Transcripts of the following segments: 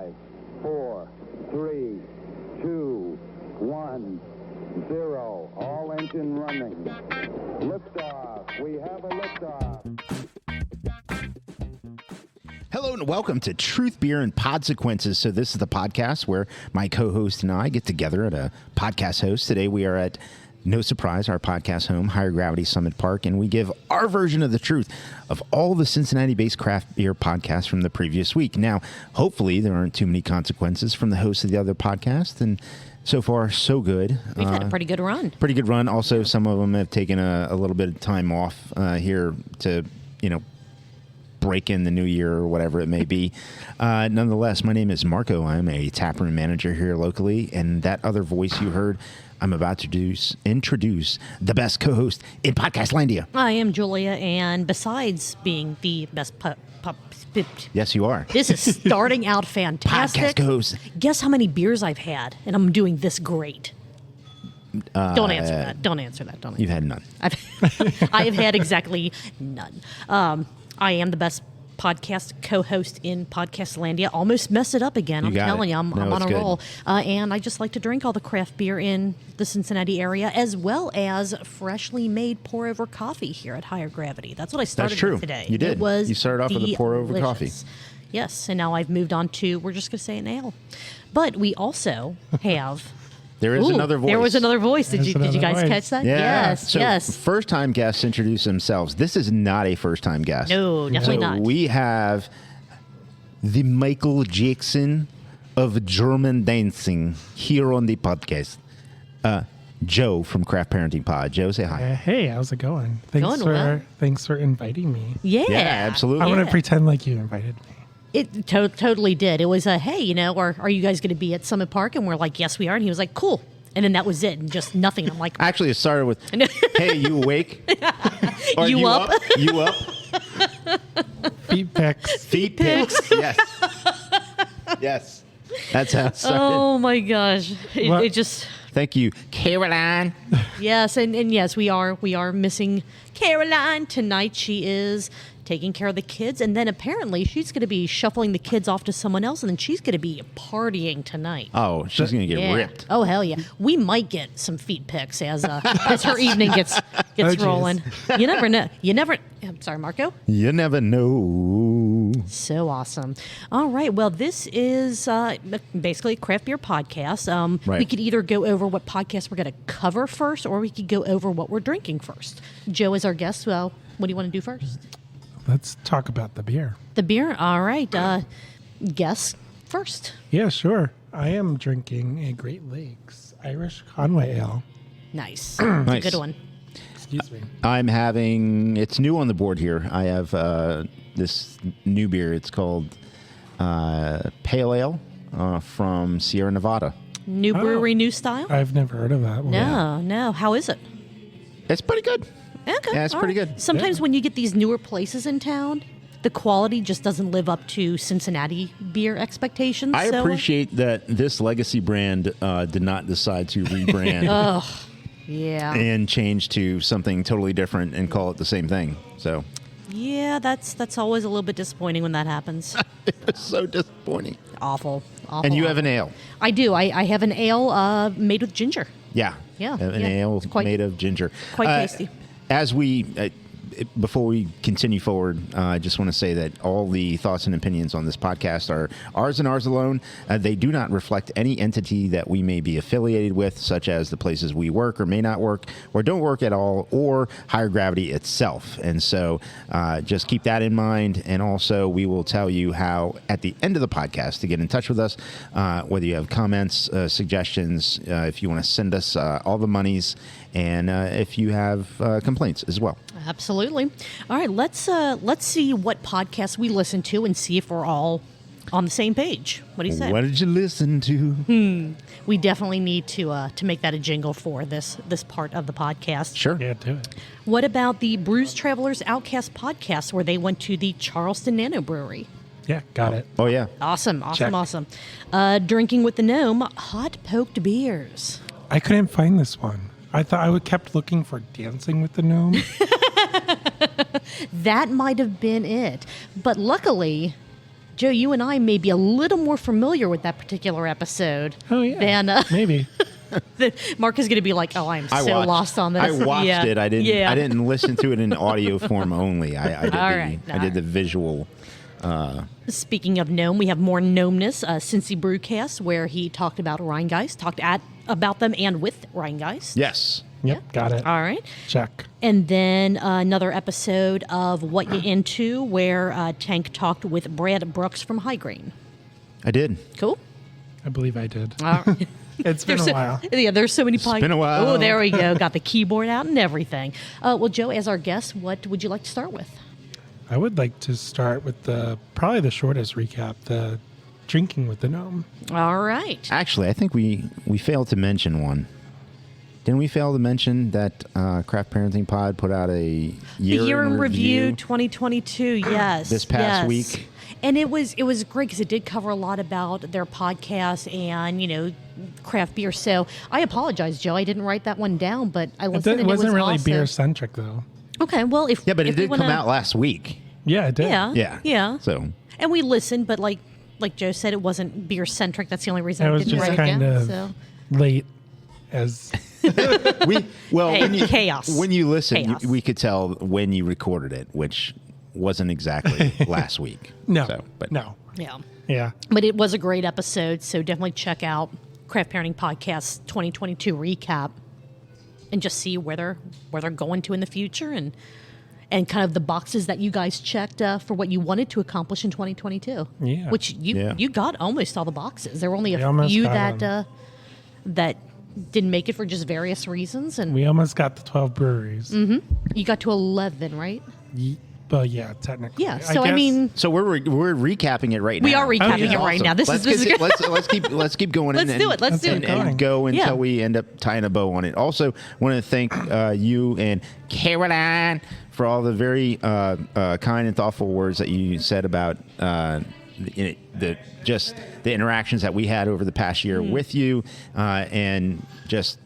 5, 4, 3, 2, 1, 0. All engine running. Liftoff. We have a liftoff. Hello and welcome to Truth, Beer, and Podsequences. So this is the podcast where my co-host and I get together at a podcast host. Today we are at, no surprise, our podcast home, Higher Gravity Summit Park, and we give our version of the truth of all the Cincinnati-based craft beer podcasts from the previous week. Now, hopefully there aren't too many consequences from the hosts of the other podcasts, and so far, so good. We've had a pretty good run. Pretty good run. Also, some of them have taken a little bit of time off here to, break in the new year or whatever it may be. Nonetheless, my name is Marco. I'm a taproom manager here locally, and that other voice you heard, I'm about to introduce the best co-host in Podcastlandia. I am Julia, and besides being the best Yes, you are. this is starting out fantastic. Podcast co-host. Guess how many beers I've had, and I'm doing this great. Don't answer that. Don't answer that. Don't. You've had none. I have had exactly none. I am the best podcast co-host in Podcastlandia. Almost messed it up again. I'm telling you, I'm on a roll. And I just like to drink all the craft beer in the Cincinnati area, as well as freshly made pour-over coffee here at Higher Gravity. That's what I started with today. You did. You started off with a pour-over coffee. Yes, and now I've moved on to, we're just going to say an ale. But we also have... There is another voice. There was another voice. Did you guys catch that? Yeah. Yes. First-time guests introduce themselves. This is not a first-time guest. No, definitely not. We have the Michael Jackson of German dancing here on the podcast. Joe from Craft Parenting Pod. Joe, say hi. Hey, how's it going? Thanks for inviting me. Yeah, absolutely. I want to pretend like you invited me. It totally did. It was hey, are you guys going to be at Summit Park? And we're like, yes, we are. And he was like, cool. And then that was it, and just nothing. I'm like, actually, it started with, hey, you awake? Or you up? You up? Feet pics. Feet pics. Yes. Yes. That's how it started. Oh my gosh! It just. Thank you, Caroline. Yes, and yes, we are missing Caroline tonight. She is taking care of the kids, and then apparently she's going to be shuffling the kids off to someone else, and then she's going to be partying tonight. Oh, she's going to get ripped. Oh, hell yeah. We might get some feet pics as her evening gets rolling. You never know. I'm sorry, Marco? You never know. So awesome. All right. Well, this is basically a craft beer podcast. Right. We could either go over what podcast we're going to cover first, or we could go over what we're drinking first. Joe is our guest. Well, what do you want to do first? Let's talk about the beer. The beer? All right. Guess first. Yeah, sure. I am drinking a Great Lakes Irish Conway Ale. Nice. Nice. It's a good one. Excuse me. I'm having, it's new on the board here. I have this new beer. It's called Pale Ale from Sierra Nevada. New brewery, new style? I've never heard of that one. No. How is it? It's pretty good. Okay. Yeah, it's pretty good. Sometimes when you get these newer places in town, the quality just doesn't live up to Cincinnati beer expectations. I appreciate that this legacy brand did not decide to rebrand yeah, and change to something totally different and call it the same thing. So yeah, that's always a little bit disappointing when that happens. it's so disappointing. Awful. And you have an ale. I do. I have an ale made with ginger. Yeah. Yeah. An ale made of ginger. Quite tasty. As we, before we continue forward, I just want to say that all the thoughts and opinions on this podcast are ours and ours alone. They do not reflect any entity that we may be affiliated with, such as the places we work or may not work or don't work at all, or Higher Gravity itself. And so just keep that in mind. And also, we will tell you how, at the end of the podcast, to get in touch with us, whether you have comments, suggestions, if you want to send us all the monies, and if you have complaints as well. Absolutely. All right, let's see what podcasts we listen to and see if we're all on the same page. What do you say? What did you listen to? We definitely need to make that a jingle for this part of the podcast. Sure. Yeah, do it. What about the Brews Travelers Outcast podcast, where they went to the Charleston Nano Brewery? Yeah, got it. Oh, yeah. Awesome. Check. Drinking with the Gnome, hot poked beers. I couldn't find this one. I thought I kept looking for Dancing with the Gnome. That might have been it. But luckily, Joe, you and I may be a little more familiar with that particular episode. Oh, yeah. Than, maybe. Mark is going to be like, "Oh, I'm so lost on this." I watched it. I didn't listen to it in audio form only. I did the visual. Speaking of Gnome, we have more Gnomeness, Cincy Brewcast, where he talked about Rhinegeist, talked about them and with Rhinegeist. Yes. Yep, got it. All right. Check. And then another episode of What You Into, where Tank talked with Brad Brooks from High Grain. I did. Cool. I believe I did. All right. It's been a while. Yeah, there's so many podcasts. It's been a while. Oh, there we go. Got the keyboard out and everything. Well, Joe, as our guest, what would you like to start with? I would like to start with probably the shortest recap, the drinking with the gnome. All right. Actually, I think we failed to mention one. Didn't we fail to mention that Craft Parenting Pod put out a year in review 2022? Yes. This past week. And it was great because it did cover a lot about their podcast and, craft beer. So I apologize, Joe. I didn't write that one down, but I listened. It wasn't really awesome. beer-centric, though. Okay, well, but it did come out last week. Yeah, it did. Yeah. So. And we listened, but like Joe said, it wasn't beer-centric. That's the only reason I didn't write it down. It was just kind of late as... chaos. When you listen, we could tell when you recorded it, which wasn't exactly last week. No. Yeah. But it was a great episode, so definitely check out Craft Parenting Podcast 2022 recap and just see where they're going to in the future and kind of the boxes that you guys checked for what you wanted to accomplish in 2022. Yeah. Which you got almost all the boxes. There were only a few that didn't make it for just various reasons, and we almost got the 12 breweries. Mm-hmm. You got to 11, right? Well, yeah, technically. Yeah. So I mean, so we're recapping it right now. We are recapping it right now. This is good. Let's keep going. Let's do it. And go until we end up tying a bow on it. Also, want to thank you and Caroline for all the very kind and thoughtful words that you said about the interactions that we had over the past year with you, and just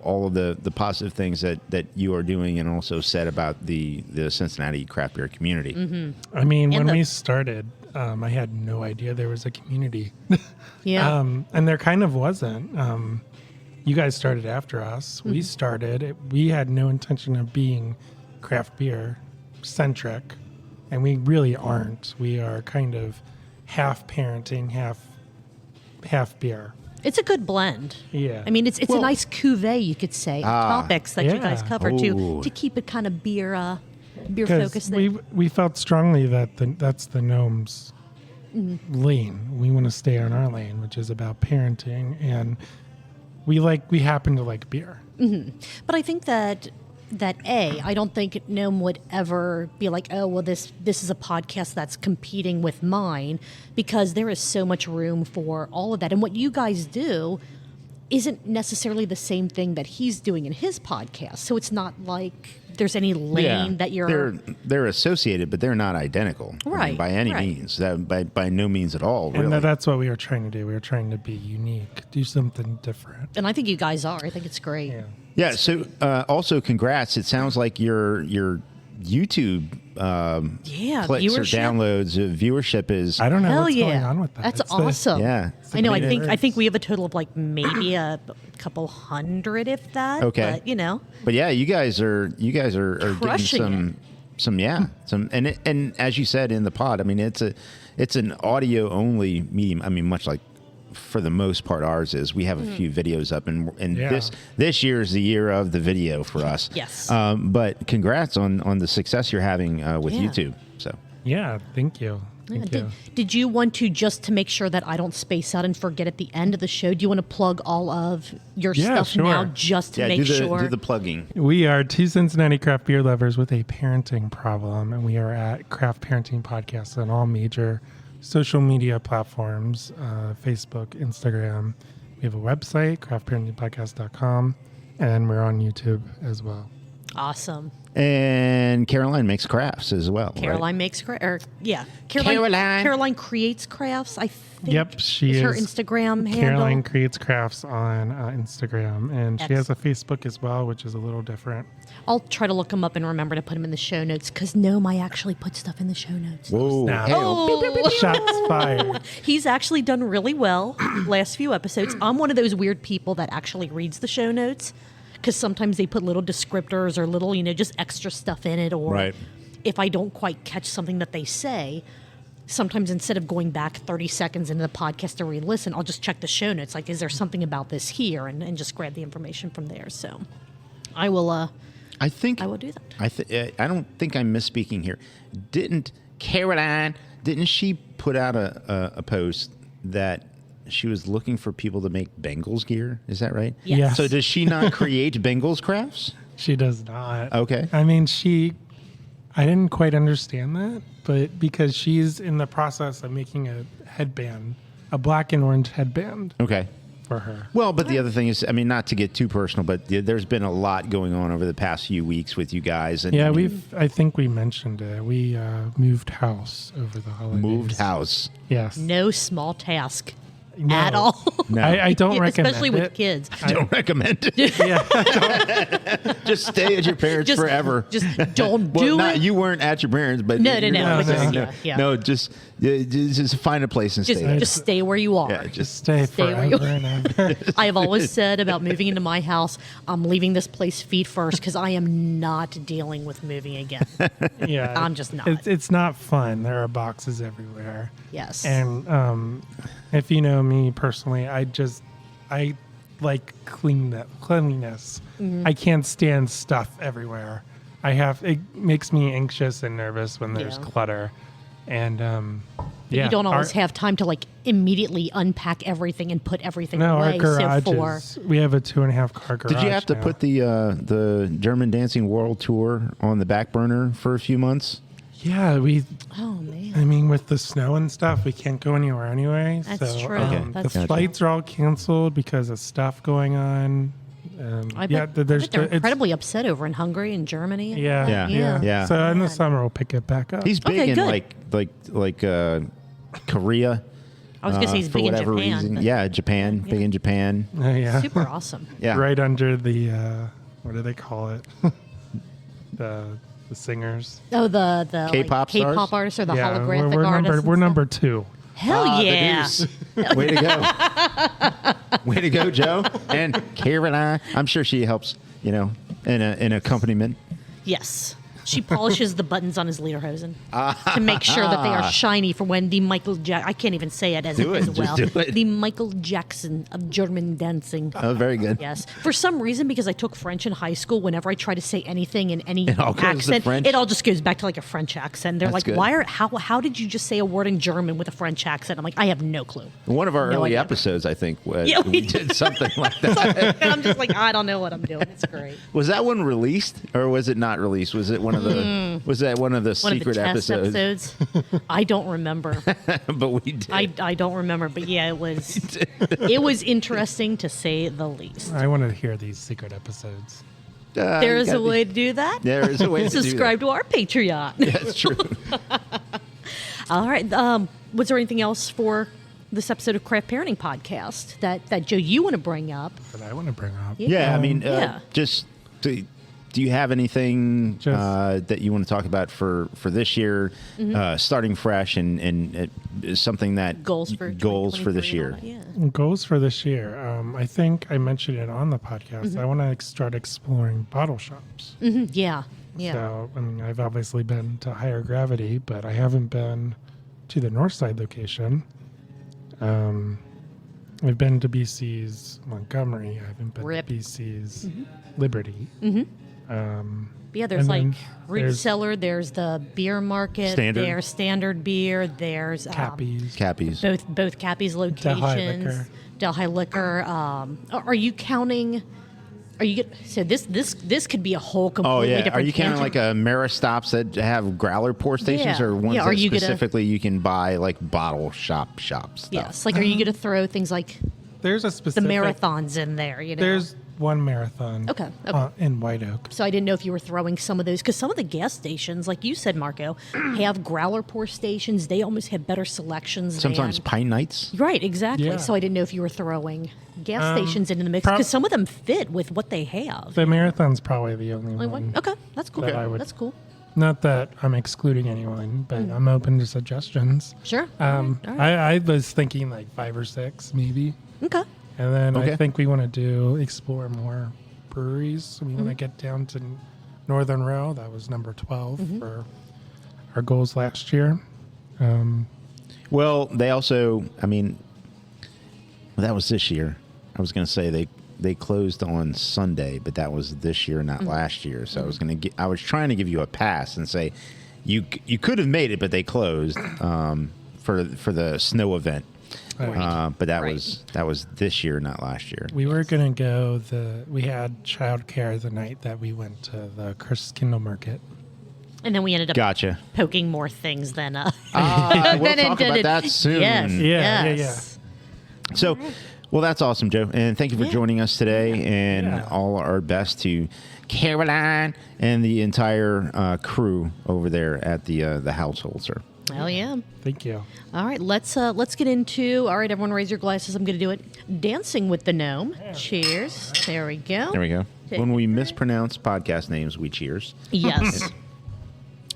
all of the positive things that you are doing, and also said about the Cincinnati craft beer community. Mm-hmm. I mean, when we started, I had no idea there was a community. Yeah. And there kind of wasn't. You guys started after us. We started. We had no intention of being craft beer centric, and we really aren't. We are kind of half parenting, half beer. It's a good blend. Yeah. I mean, it's a nice cuvee, you could say, of topics that you guys cover to keep it kind of beer focused. We felt strongly that that's the Gnome's lane. We want to stay on our lane, which is about parenting, and we happen to like beer. Mm-hmm. But I think that I don't think Gnome would ever be like, oh, well, this is a podcast that's competing with mine, because there is so much room for all of that. And what you guys do isn't necessarily the same thing that he's doing in his podcast. So it's not like there's any lane that you're... They're associated, but they're not identical. Right. I mean, by any means. By no means at all, really. And that's what we were trying to do. We were trying to be unique, do something different. And I think you guys are. I think it's great. Yeah, so also congrats. It sounds like your YouTube clicks or downloads, viewership is... I don't know what's going on with that. That's awesome. I know. I think we have a total of like maybe a couple hundred, if that. Okay. But, But yeah, you guys are getting some and as you said in the pod, I mean, it's an audio only medium. I mean, much like for the most part ours is. We have a few videos up, and this year is the year of the video for us. Yes. But congrats on the success you're having with YouTube. So yeah, thank you. Did you want to make sure that I don't space out and forget at the end of the show? Do you want to plug all of your stuff now, just to make sure? Do the plugging. We are two Cincinnati craft beer lovers with a parenting problem, and we are at Craft Parenting Podcast on all major social media platforms, Facebook, Instagram. We have a website, craftparentingpodcast.com, and we're on YouTube as well. Awesome. And Caroline makes crafts as well. Caroline right? makes crafts. Caroline creates crafts, I think. Yep, she is is. Her Instagram handle. Caroline creates crafts on Instagram, and she has a Excellent. Facebook as well, which is a little different. I'll try to look them up and remember to put them in the show notes because Gnome, I actually put stuff in the show notes. Whoa. Snap. Oh. Shots fired. He's actually done really well last few episodes. I'm one of those weird people that actually reads the show notes because sometimes they put little descriptors or little, just extra stuff in it. Or Right. if I don't quite catch something that they say, sometimes instead of going back 30 seconds into the podcast to re-listen, I'll just check the show notes. Like, is there something about this here? And just grab the information from there. So I will I will do that. I don't think I'm misspeaking here. Didn't she put out a post that she was looking for people to make Bengals gear? Is that right? Yes. So does she not create Bengals crafts? She does not. Okay. I mean, I didn't quite understand that, but because she's in the process of making a headband, a black and orange headband Okay. for her. Well, but the other thing is, I mean, not to get too personal, but there's been a lot going on over the past few weeks with you guys. And Yeah, I think we mentioned it. We moved house over the holidays. moved house. Yes. No small task No. at all. No. I don't recommend Especially it. with kids. Don't recommend it. Yeah. Just stay at your parents forever. Just don't Well, do not, it. you weren't at your parents, but No. you're No, not no. saying- Yeah. No, just find a place and Just, stay. just stay where you are. Yeah, Just just stay where you forever and ever. I've always said about moving into my house, I'm leaving this place feet first because I am not dealing with moving again. Yeah. I'm just not. It's not fun. There are boxes everywhere. Yes. And if you know me personally, I like cleanliness. Mm-hmm. I can't stand stuff everywhere. It makes me anxious and nervous when there's Yeah. clutter. And You don't always have time to immediately unpack everything and put everything No, away. our garage we have a 2.5 car garage. Did you have to now. put the German Dancing World Tour on the back burner for a few months? Yeah, Oh man. I mean, with the snow and stuff, we can't go anywhere anyway. That's so, true. Okay. That's the true. flights are all canceled because of stuff going on. I yeah, bet they're incredibly upset over in Hungary and Germany. Yeah, Yeah. So in the Man. summer, we'll pick it back up. He's big Okay, in good. like Korea. I was going to say he's for big in whatever Japan. reason. but Yeah, Japan. Big in Japan. Yeah. Super awesome. Yeah. Right under the what do they call it? the singers. Oh, the K-pop stars? K-pop artists or the yeah, holographic we're artists. number and we're stuff? number 2. Hell The yeah. Deuce. Way to go. Way to go, Joe. And Caroline. I'm sure she helps, in an accompaniment. Yes. She polishes the buttons on his lederhosen to make sure that they are shiny for when the I can't even say it as Do it, just well. do it. The Michael Jackson of German dancing. Oh, very good. Yes. For some reason, because I took French in high school, whenever I try to say anything in any It all goes to accent, French? it all just goes back to a French accent. They're That's like, good. how did you just say a word in German with a French accent? I'm like, I have no clue. One of our No early idea. episodes, I think, Yeah, we did something like that. And I'm just like, I don't know what I'm doing. It's great. Was that one released or was it not released? Was it one of the was that one of the One secret of the test episodes. I don't remember. But we did. I don't remember, but yeah, it was interesting to say the least. I want to hear these secret episodes. There is a way to do that. There is a way to do that. Subscribe to our Patreon. That's true. All right. Was there anything else for this episode of Craft Parenting Podcast that Joe you want to bring up? That I want to bring up. Yeah, I mean, Yeah. just do you have anything Just- that you want to talk about for this year, starting fresh and something that Goals for this 2023 year? and all that, yeah. Goals for this year. I think I mentioned it on the podcast. Mm-hmm. I want to start exploring bottle shops. Yeah. Yeah. So, I mean, I've obviously been to Higher Gravity, but I haven't been to the Northside location. I've been to BC's Montgomery. I haven't been Rip. to BC's Liberty. Yeah, there's And then Root there's- Cellar, there's the beer market, Standard. there's Standard Beer, there's Cappies. Cappies. both Cappy's Delhi locations. Liquor. Delhi Liquor. Are you counting? So this could be a whole Oh completely yeah, different. are you counting tangent. like a Mara-stops that have growler pour stations, Yeah. or ones Yeah, are that you gonna- specifically you can buy like bottle shops? Stuff? Yes, like are you going to throw things like There's a the specific. marathons in there? You know, one marathon. Okay. In White Oak. So I didn't know if you were throwing some of those, because some of the gas stations, like you said, Marco, have growler pour stations. They almost have better selections. Sometimes pint nights. Right, exactly. Yeah. So I didn't know if you were throwing gas stations into the mix, because some of them fit with what they have. The marathon's probably the only Like, one. okay, that's cool. that That's cool. Not that I'm excluding anyone, but I'm open to suggestions. Sure. All right. I was thinking like 5 or 6 maybe. Okay. And then Okay. I think we want to explore more breweries. We want to get down to Northern Row. That was number 12 for our goals last year. Well, they also, that was this year. I was going to say they closed on Sunday, but that was this year, not last year. So I was trying to give you a pass and say you could have made it, but they closed for the snow event. But that was this year, not last year. We were going to go we had childcare the night that we went to the Kindle Market. And then we ended up Gotcha. poking more things than We'll talk about that soon. Yes. Yeah. So, well, that's awesome, Joe. And thank you for joining us today. And all our best to Caroline and the entire crew over there at the household, sir. Oh, yeah. Thank you. All right, let's get into. All right, everyone, raise your glasses. I'm going to do it. Dancing with the Gnome. Cheers. There we go. There we go. Okay. When we mispronounce podcast names, we cheers. Yes.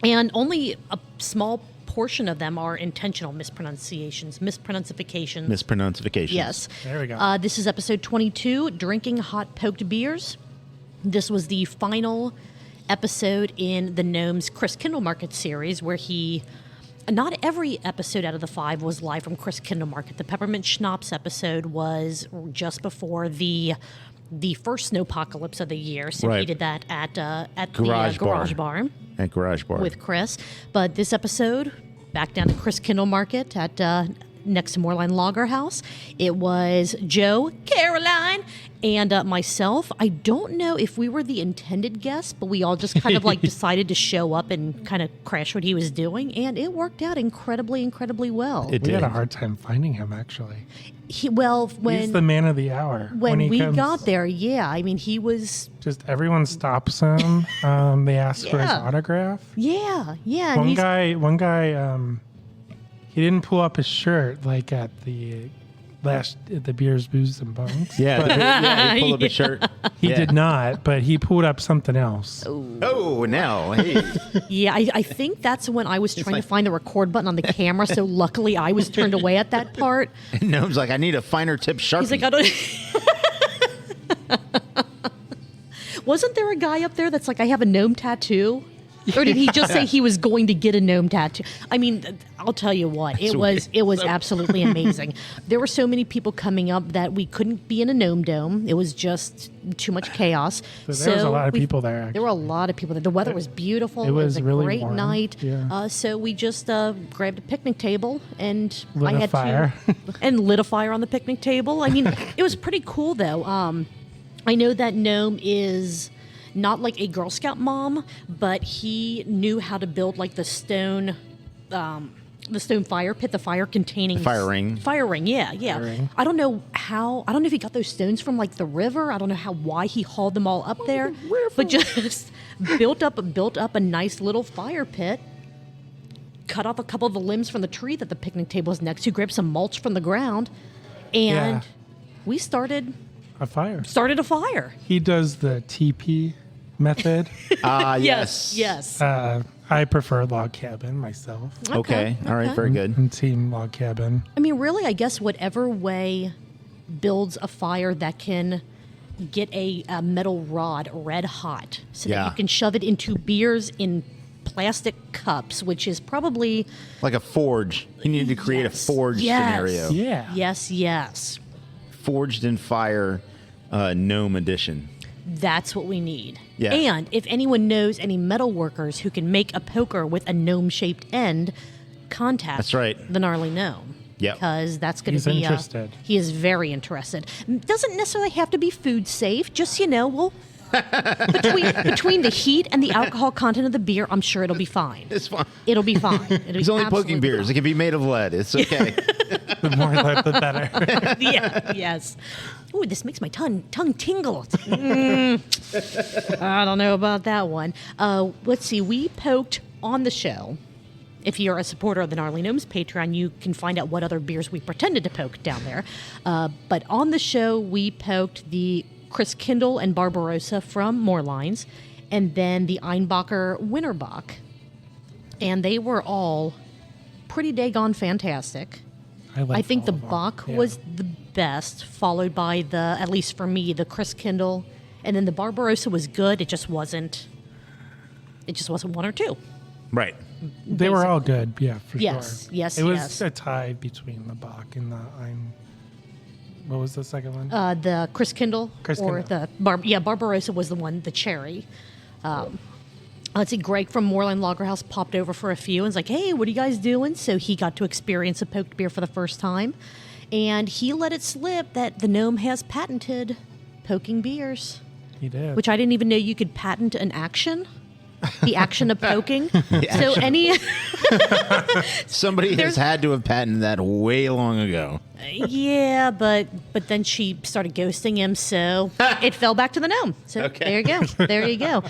And only a small portion of them are intentional mispronunciations. Yes. There we go. This is episode 22, Drinking Hot Poked Beers. This was the final episode in the Gnome's Chris Kindle Market series, where not every episode out of the 5 was live from Chris Kindle Market. The Peppermint Schnapps episode was just before the first snowpocalypse of the year, so he did that at the Garage Bar. At Garage Bar. With Chris. But this episode, back down to Chris Kindle Market at next to Moorline Lager House. It was Joe, Caroline, and myself. I don't know if we were the intended guests, but we all just kind of decided to show up and kind of crash what he was doing, and it worked out incredibly, incredibly well. We had a hard time finding him, actually. He's the man of the hour. When we got there, he was... Just everyone stops him. They ask for his autograph. Yeah. One guy, he didn't pull up his shirt like at the Beers, Booze, and Bones. He pulled up his shirt. He did not, but he pulled up something else. Oh, now, hey. Yeah, I think that's when I was trying to find the record button on the camera, so luckily I was turned away at that part. And Gnome's like, I need a finer tip Sharpie. He's like, I don't... Wasn't there a guy up there that's like, I have a gnome tattoo? Or did he just say he was going to get a gnome tattoo? I mean, I'll tell you what, it was absolutely amazing. There were so many people coming up that we couldn't be in a gnome dome. It was just too much chaos. So there was a lot of people there. Actually. There were a lot of people there. The weather was beautiful. It was a really great warm. night. Yeah. So we just grabbed a picnic table and lit a fire on the picnic table. I mean, it was pretty cool though. I know that Gnome is not like a Girl Scout mom, but he knew how to build like the stone fire pit, the fire containing fire ring. Fire ring, yeah. Fire ring. I don't know if he got those stones from like the river. I don't know why he hauled them all up there, but just built up a nice little fire pit. Cut off a couple of the limbs from the tree that the picnic table is next to, grabbed some mulch from the ground, and we started a fire. He does the TP method. Yes. I prefer log cabin myself. Okay. All right. Very good. And team log cabin. I mean, really, I guess whatever way builds a fire that can get a metal rod red hot so that you can shove it into beers in plastic cups, which is probably... Like a forge. You needed to create a forge scenario. Yeah. Yes. Forged in Fire Gnome Edition. That's what we need. Yeah. And if anyone knows any metal workers who can make a poker with a gnome-shaped end, contact the Gnarly Gnome. Yeah. Because that's going to be... He's interested. He is very interested. Doesn't necessarily have to be food safe. Just, we'll Between the heat and the alcohol content of the beer, I'm sure it'll be fine. It's fine. It'll be fine. It's only poking beers. Fine. It can be made of lead. It's okay. The more lead, the better. Yeah. Yes. Ooh, this makes my tongue tingle. I don't know about that one. Let's see. We poked on the show. If you're a supporter of the Gnarly Gnomes Patreon, you can find out what other beers we pretended to poke down there. But on the show, we poked the Chris Kindle and Barbarossa from Moorlines, and then the Einbacher Winterbach. And they were all pretty daggone fantastic. I think the Bach was the best, followed by at least for me, the Chris Kindle. And then the Barbarossa was good. It just wasn't one or two. Right. They were all good, yeah, for yes, sure. Yes, It was a tie between the Bach and the what was the second one? The Chris Kindle Kindle. Barbarossa was the one, the cherry. Let's see, Greg from Moorland Lagerhouse popped over for a few and was like, hey, what are you guys doing? So he got to experience a poked beer for the first time. And he let it slip that the Gnome has patented poking beers. He did. Which I didn't even know you could patent an action. The action of poking. So any... Somebody has had to have patented that way long ago. Yeah, but then she started ghosting him, so it fell back to the Gnome. So There you go. There you go.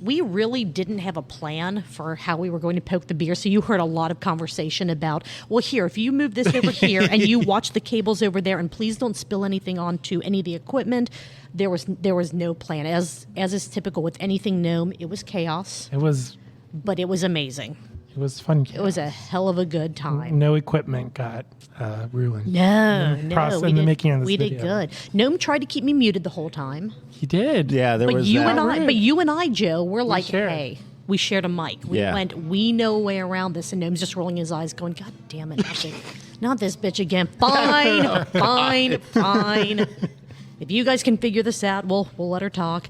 We really didn't have a plan for how we were going to poke the beer, so you heard a lot of conversation about, well, here, if you move this over here and you watch the cables over there, and please don't spill anything onto any of the equipment. There was no plan. As is typical with anything Gnome, it was chaos. But it was amazing. It was fun. It was a hell of a good time. No equipment got ruined. No, we did good. Gnome tried to keep me muted the whole time. He did. Yeah, But you and I, Joe, were like, hey, we shared a mic. We went, we know a way around this. And Gnome's just rolling his eyes going, God damn it, not this bitch again. Fine, fine. If you guys can figure this out, we'll let her talk.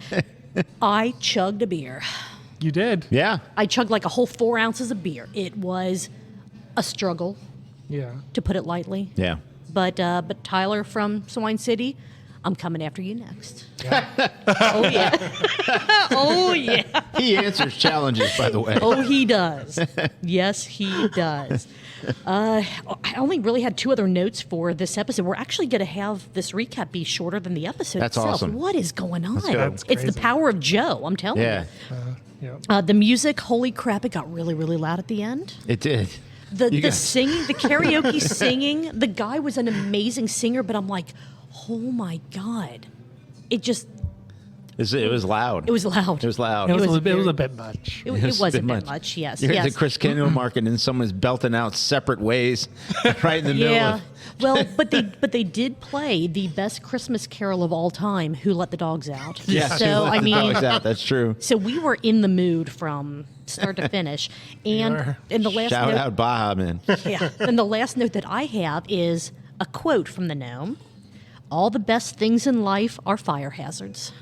I chugged a beer. You did? Yeah. I chugged like a whole 4 ounces of beer. It was a struggle. Yeah. To put it lightly. Yeah. But Tyler from Swine City, I'm coming after you next. Yeah. Oh, yeah. Oh, yeah. He answers challenges, by the way. Oh, he does. Yes, he does. I only really had 2 other notes for this episode. We're actually going to have this recap be shorter than the episode That's itself. awesome. What is going on? That's It's the crazy. power of Joe, I'm telling you. Yeah. The music, holy crap, it got really, really loud at the end. It did. The singing, the karaoke singing, the guy was an amazing singer, but I'm like, oh my God. It was loud. It was loud. It was a bit much. It was a bit much, yes. You're at the Chris Kindle market and someone's belting out separate ways right in the middle of... Well, but they did play the best Christmas carol of all time, Who Let the Dogs Out. Yeah, so Who Let the Dogs Out, that's true. So we were in the mood from start to finish. And in the last Shout note, out Baja, man. Yeah. And the last note that I have is a quote from the Gnome. All the best things in life are fire hazards.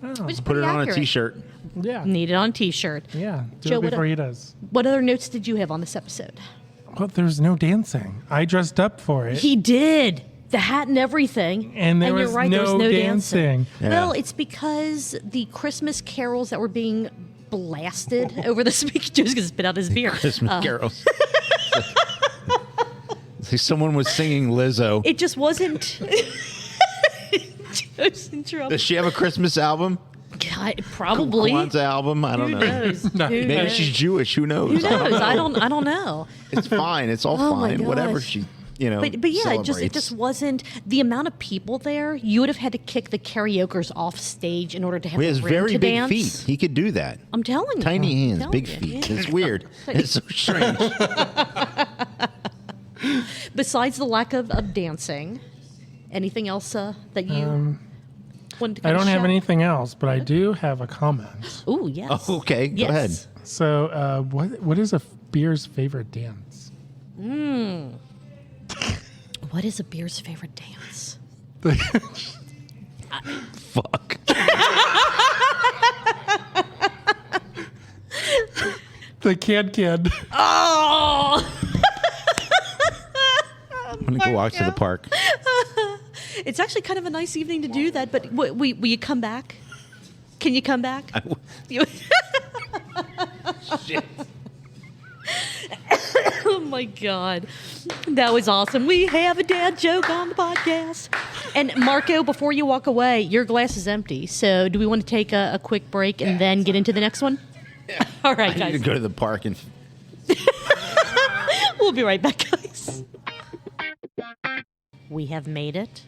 Put it on a T-shirt. Yeah. Need it on a T-shirt. Yeah. Do Joe, it before he does. What other notes did you have on this episode? Well, there's no dancing. I dressed up for it. He did. The hat and everything. And there was no dancing. Yeah. Well, it's because the Christmas carols that were being blasted over the speaker. Joe's going to spit out his beer. Christmas carols. It's like someone was singing Lizzo. It just wasn't... Joe's in trouble. Does she have a Christmas album? Probably. Kwanzaa album? I don't know. Who knows? Who Maybe knows? she's Jewish. Who knows? Who knows? I don't know. It's fine. It's all Oh my fine. gosh. Whatever she, But yeah, it celebrates. just wasn't the amount of people there. You would have had to kick the karaokers off stage in order to have He the has room very to big dance. feet. He could do that. I'm telling you. Tiny hands, I'm big telling you. feet. It's weird. It's so strange. Besides the lack of dancing, anything else that you wanted to I don't have shout? anything else, but I do have a comment. Ooh, yes. Oh, okay. Go Yes. ahead. So, what is a beer's favorite dance? What is a beer's favorite dance? Fuck. The can. Oh! I'm going to go walk to the park. It's actually kind of a nice evening to do that, but will you come back? Can you come back? Shit. Oh my God. That was awesome. We have a dad joke on the podcast. And Marco, before you walk away, your glass is empty. So do we want to take a quick break and then get into the next one? Yeah. All right, I guys. need to go to the park and... We'll be right back, guys. We have made it.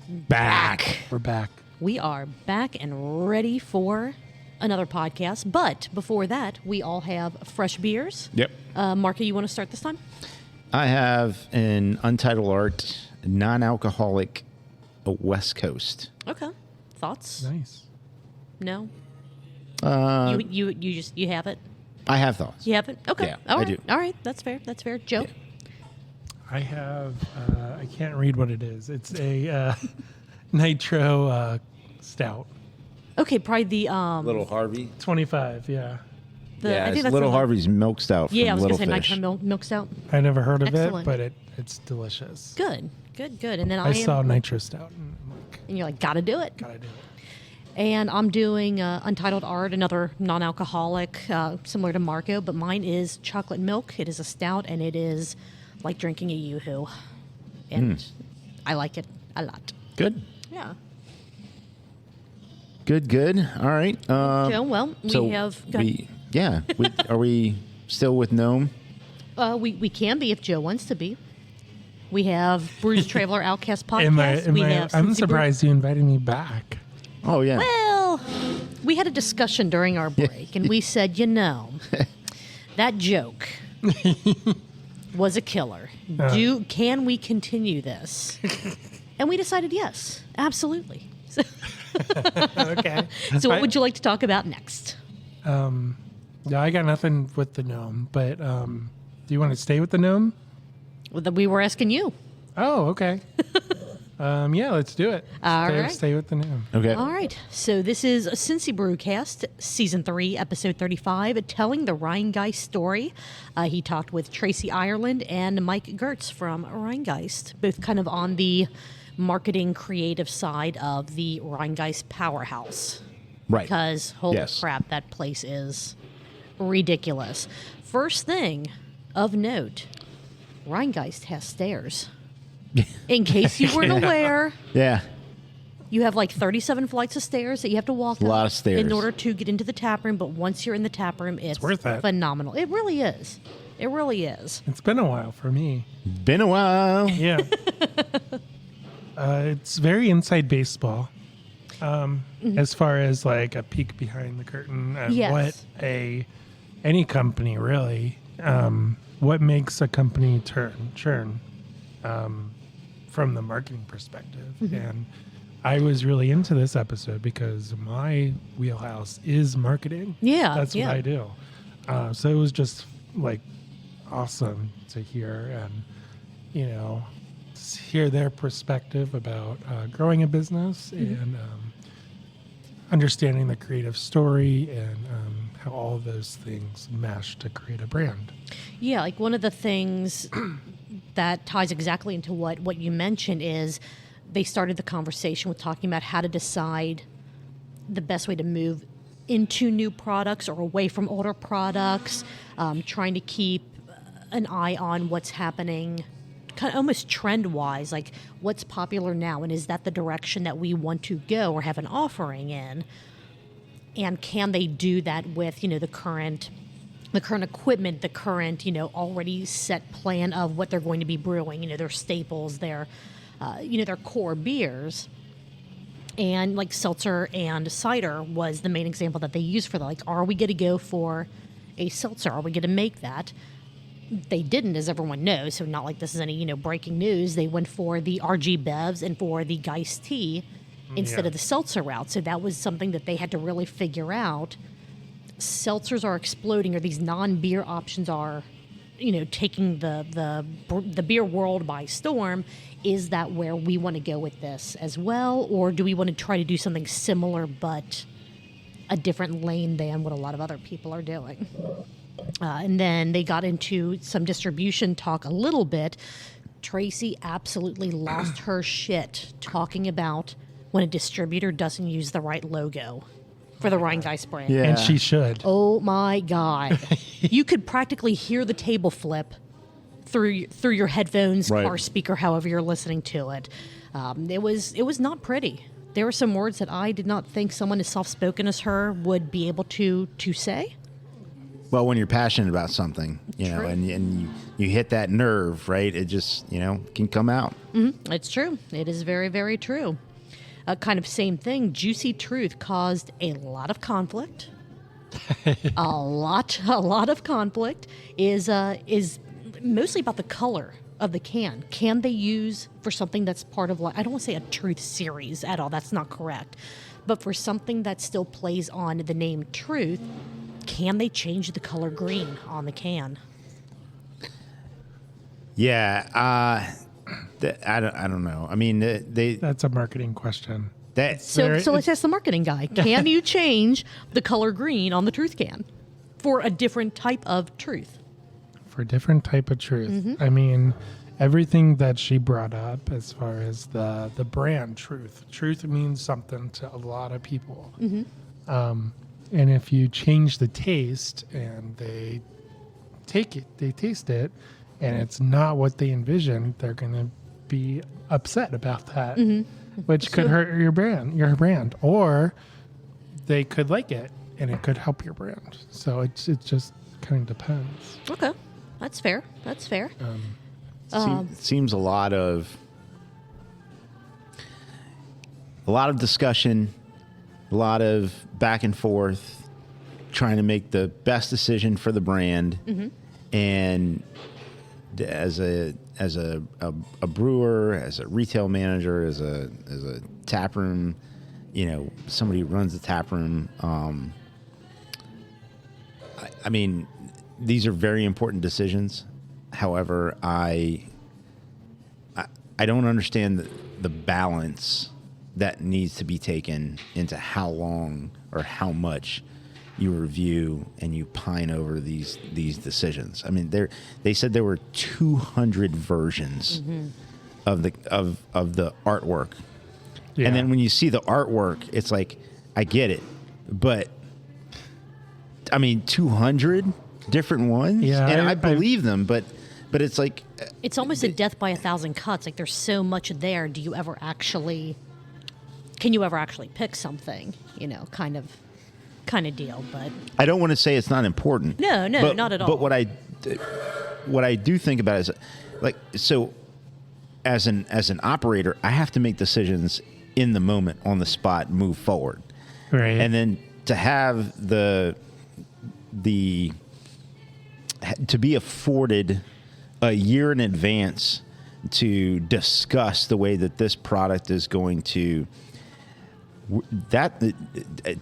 Back. We're back. We are back and ready for another podcast. But before that, we all have fresh beers. Yep. Marco, you want to start this time? I have an Untitled Art, non-alcoholic West Coast. Okay. Thoughts? Nice. No? You have it? I have thoughts. You have it? Okay. Yeah, All right. I do. All right. That's fair. That's fair. Joe? Yeah. I have, I can't read what it is. It's a nitro stout. Okay, probably the Little Harvey. 25, yeah. I think that's Little the- Harvey's milk stout from Yeah, I was Little gonna say Fish. nitro milk stout. I never heard of Excellent. it, but it's delicious. Good. And then I saw am, nitro stout and I'm like, and you're like, gotta do it. gotta do it. And I'm doing Untitled Art, another non-alcoholic, similar to Marco, but mine is chocolate milk. It is a stout, and it is like drinking a Yoo-hoo. And I like it a lot. Good. Yeah. Good. All right. Joe, well, So we have... go ahead. Are we still with Gnome? We can be if Joe wants to be. We have Brews Traveler Outcast podcast. We have I'm Cincy surprised you invited me back. Oh, yeah. Well, we had a discussion during our break, and we said, that joke was a killer. Can we continue this? And we decided yes, absolutely. So, Okay. so what would you like to talk about next? No, I got nothing with the gnome, but do you want to stay with the gnome? We were asking you. Oh, okay. Yeah, let's do it. All right. Stay with the gnome. Okay. All right. So this is a Cincy Brewcast, Season 3, Episode 35, telling the Rhinegeist story. He talked with Tracy Ireland and Mike Gertz from Rhinegeist, both kind of on the marketing creative side of the Rhinegeist powerhouse. Right. Because, holy Yes. crap, that place is ridiculous. First thing of note, Rhinegeist has stairs. In case you weren't aware, Yeah. you have like 37 flights of stairs that you have to walk A lot up of stairs. in order to get into the tap room. But once you're in the tap room, it's worth it. phenomenal. It really is. It really is. It's been a while for me. Been a while. Yeah. It's very inside baseball. As far as like a peek behind the curtain of Yes. what any company really, what makes a company churn from the marketing perspective. And I was really into this episode because my wheelhouse is marketing. Yeah, That's yeah. what I do. So it was just like awesome to hear and, hear their perspective about growing a business and understanding the creative story and how all of those things mesh to create a brand. Yeah, like one of the things that ties exactly into what you mentioned is they started the conversation with talking about how to decide the best way to move into new products or away from older products, trying to keep an eye on what's happening kind of almost trend-wise, like what's popular now, and is that the direction that we want to go or have an offering in? And can they do that with, the current equipment, the current, already set plan of what they're going to be brewing, their staples, their core beers. And like seltzer and cider was the main example that they used for that. Like, are we going to go for a seltzer? Are we going to make that? They didn't, as everyone knows, so not like this is any, breaking news. They went for the RG Bevs and for the Geist tea instead of the seltzer route. So that was something that they had to really figure out. Seltzers are exploding, or these non-beer options are, taking the beer world by storm. Is that where we want to go with this as well? Or do we want to try to do something similar but a different lane than what a lot of other people are doing? And then they got into some distribution talk a little bit. Tracy absolutely lost her shit talking about when a distributor doesn't use the right logo for the Rhinegeist brand. Yeah. And she should. Oh my God. You could practically hear the table flip through your headphones, Right. car speaker, however you're listening to it. It was not pretty. There were some words that I did not think someone as soft-spoken as her would be able to say. Well, when you're passionate about something, you know, True. and you hit that nerve, right? It just, can come out. It's true. It is very, very true. Kind of same thing. Juicy Truth caused a lot of conflict. a lot of conflict is mostly about the color of the can. Can they use for something that's part of, I don't want to say a truth series at all. That's not correct. But for something that still plays on the name Truth, can they change the color green on the can? Yeah. I don't know. I mean, That's a marketing question. So let's ask the marketing guy. Can you change the color green on the Truth can for a different type of truth? For a different type of truth. I mean, everything that she brought up as far as the brand Truth. Truth means something to a lot of people. And if you change the taste and they taste it, and it's not what they envisioned, they're going to be upset about that, which could hurt your brand, or they could like it and it could help your brand. So it just kind of depends. Okay, that's fair. seems a lot of discussion, a lot of back and forth, trying to make the best decision for the brand. And as a brewer, as a retail manager, as a tap room, somebody who runs the tap room. I mean, these are very important decisions. However, I don't understand the balance that needs to be taken into how long or how much you review and you pine over these decisions. I mean, they said there were 200 versions of the artwork. Yeah. And then when you see the artwork, it's like, I get it, but I mean, 200 different ones. Yeah, and I believe them, but it's like, It's almost a death by 1,000 cuts. Like there's so much there. Can you ever actually pick something? Kind of deal. But I don't want to say it's not important. No, but, not at all. But what I do think about is, like, so as an operator, I have to make decisions in the moment, on the spot, move forward. Right. And then to have to be afforded a year in advance to discuss the way that this product is going to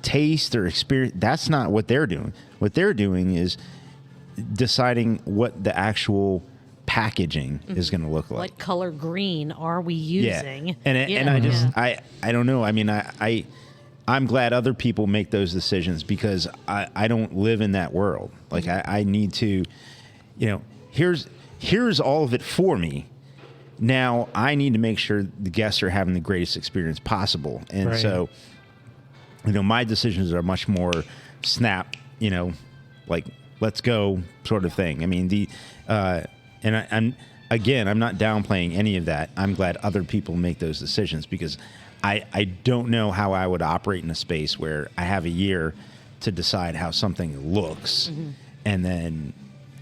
taste or experience, that's not what they're doing. What they're doing is deciding what the actual packaging is going to look like. what color green are we using? Yeah. And I just I don't know. I mean, I'm glad other people make those decisions because I don't live in that world. Like I need to, here's all of it for me. Now I need to make sure the guests are having the greatest experience possible. And Right. so, my decisions are much more snap, like let's go sort of thing. I mean, I'm not downplaying any of that. I'm glad other people make those decisions because I don't know how I would operate in a space where I have a year to decide how something looks and then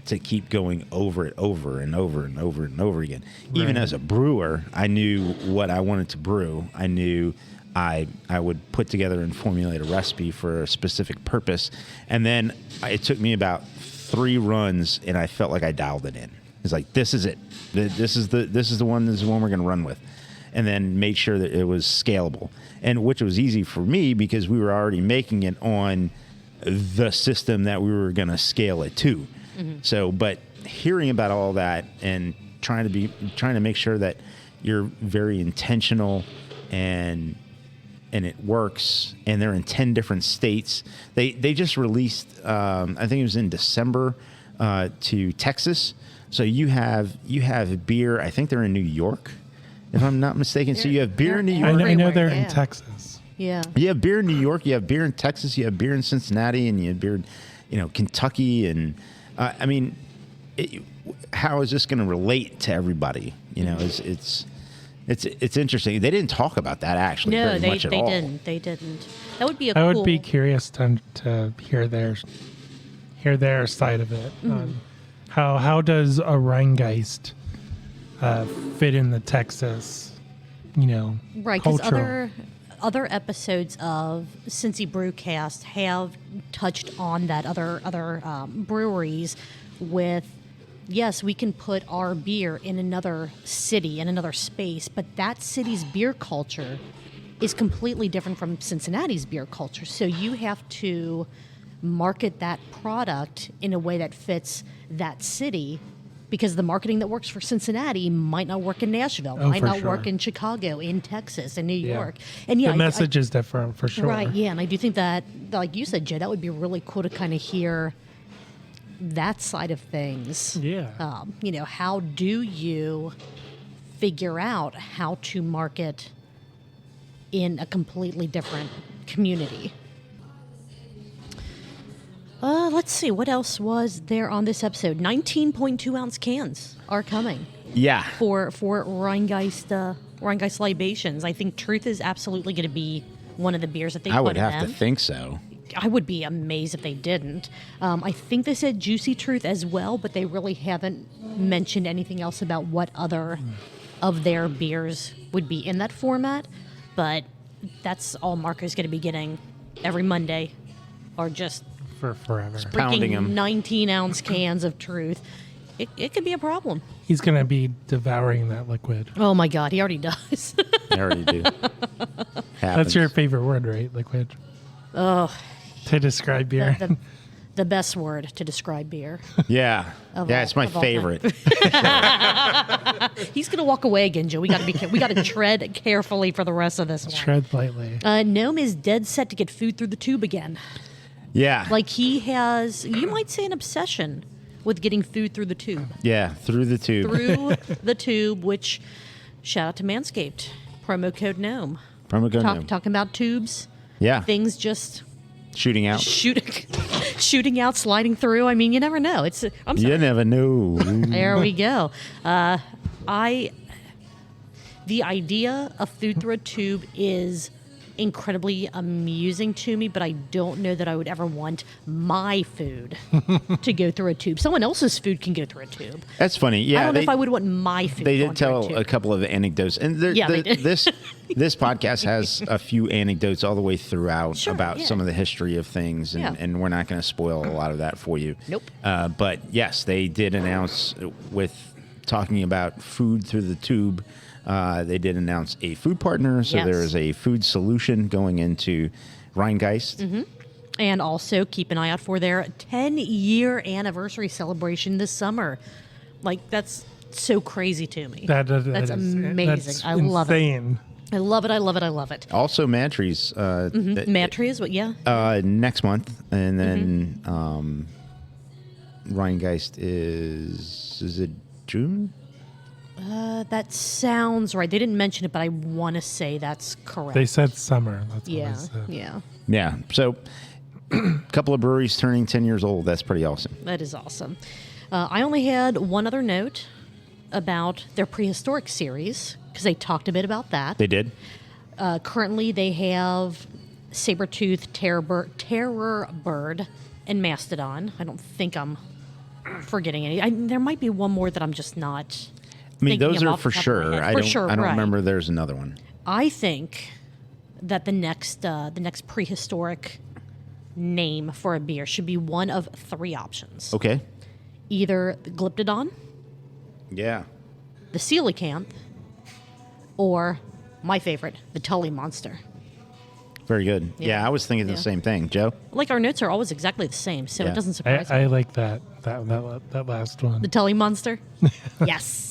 to keep going over it over and over and over and over again. Right. Even as a brewer, I knew what I wanted to brew. I knew I would put together and formulate a recipe for a specific purpose. And then it took me about 3 runs and I felt like I dialed it in. It's like, this is it. This is the one we're going to run with. And then made sure that it was scalable, and which was easy for me because we were already making it on the system that we were going to scale it to. So, but hearing about all that and trying to make sure that you're very intentional and it works, and they're in 10 different states. They just released, I think it was in December, to Texas. So you have beer. I think they're in New York, if I'm not mistaken. So you have beer in New York. I know they're Yeah. in Texas. Yeah. You have beer in New York. You have beer in Texas. You have beer in Cincinnati, and you have beer, in, Kentucky. And I mean, how is this going to relate to everybody? It's interesting. They didn't talk about that actually No, very much at all. They didn't. That would be I would be curious to hear their side of it. How does a Rhinegeist fit in the Texas, right, because culture? other episodes of Cincy Brewcast have touched on that other breweries with, yes, we can put our beer in another city, in another space, but that city's beer culture is completely different from Cincinnati's beer culture. So you have to market that product in a way that fits that city, because the marketing that works for Cincinnati might not work in Nashville, might not work in Chicago, in Texas, in New York. And the message is different for sure. Right, yeah. And I do think that, like you said, Joe, that would be really cool to kind of hear that side of things. Yeah. How do you figure out how to market in a completely different community? Let's see, what else was there on this episode? 19.2 ounce cans are coming. Yeah. For Rhinegeist libations. I think Truth is absolutely going to be one of the beers that they put in I would have them. to think so. I would be amazed if they didn't. I think they said Juicy Truth as well, but they really haven't mentioned anything else about what other of their beers would be in that format. But that's all Marco's going to be getting every Monday, or just For forever. Pounding 'em. 19-ounce cans of Truth. It could be a problem. He's going to be devouring that liquid. Oh my God, he already does. I already do. That's your favorite word, right? Liquid. Oh, To describe beer. the best word to describe beer. Yeah. It's my of all time. favorite. He's gonna walk away again, Joe. We got to tread carefully for the rest of this one. Tread lightly. Gnome is dead set to get food through the tube again. Yeah. Like he has, you might say, an obsession with getting food through the tube. Yeah, through the tube. Through the tube, which, shout out to Manscaped. Promo code Gnome. Promo code Gnome. Talking about tubes. Yeah. Things just Shooting out. shooting out, sliding through. I mean, you never know. I'm sorry. You never know. There we go. The idea of food through a tube is incredibly amusing to me, but I don't know that I would ever want my food to go through a tube. Someone else's food can go through a tube. That's funny. Yeah, I don't know if I would want my food. They going did through tell a tube. a couple of anecdotes, and They did. this podcast has a few anecdotes all the way throughout Sure, about yeah. some of the history of things, and, Yeah. and we're not going to spoil a lot of that for you. Nope. But yes, they did announce with talking about food through the tube. They did announce a food partner, so Yes. there is a food solution going into Rhinegeist. Mm-hmm. And also keep an eye out for their 10-year anniversary celebration this summer. Like, that's so crazy to me. That That's is- amazing. That's I love it. insane. I love it. I love it. I love it. Also, Mantries. Matries, but yeah. Next month, and then Mm-hmm. Rhinegeist is it June? That sounds right. They didn't mention it, but I want to say that's correct. They said summer. That's what yeah, they said. yeah. Yeah. So, a couple of breweries turning 10 years old. That's pretty awesome. That is awesome. I only had one other note about their prehistoric series, because they talked a bit about that. They did. Currently, they have Sabertooth, Terror Bird, and Mastodon. I don't think I'm forgetting any. There might be one more that I'm just not. I mean, thinking those of are off for the top of my sure. head. I For don't. sure, I don't right. remember. There's another one. I think that the next prehistoric name for a beer should be one of three options. Okay. Either the Glyptodon, Yeah. the Coelacanth, or my favorite, the Tully Monster. Very good. Yeah, Yeah. I was thinking Yeah. the same thing, Joe. Like, our notes are always exactly the same, so Yeah. it doesn't surprise me. I like that last one. The Tully Monster? Yes.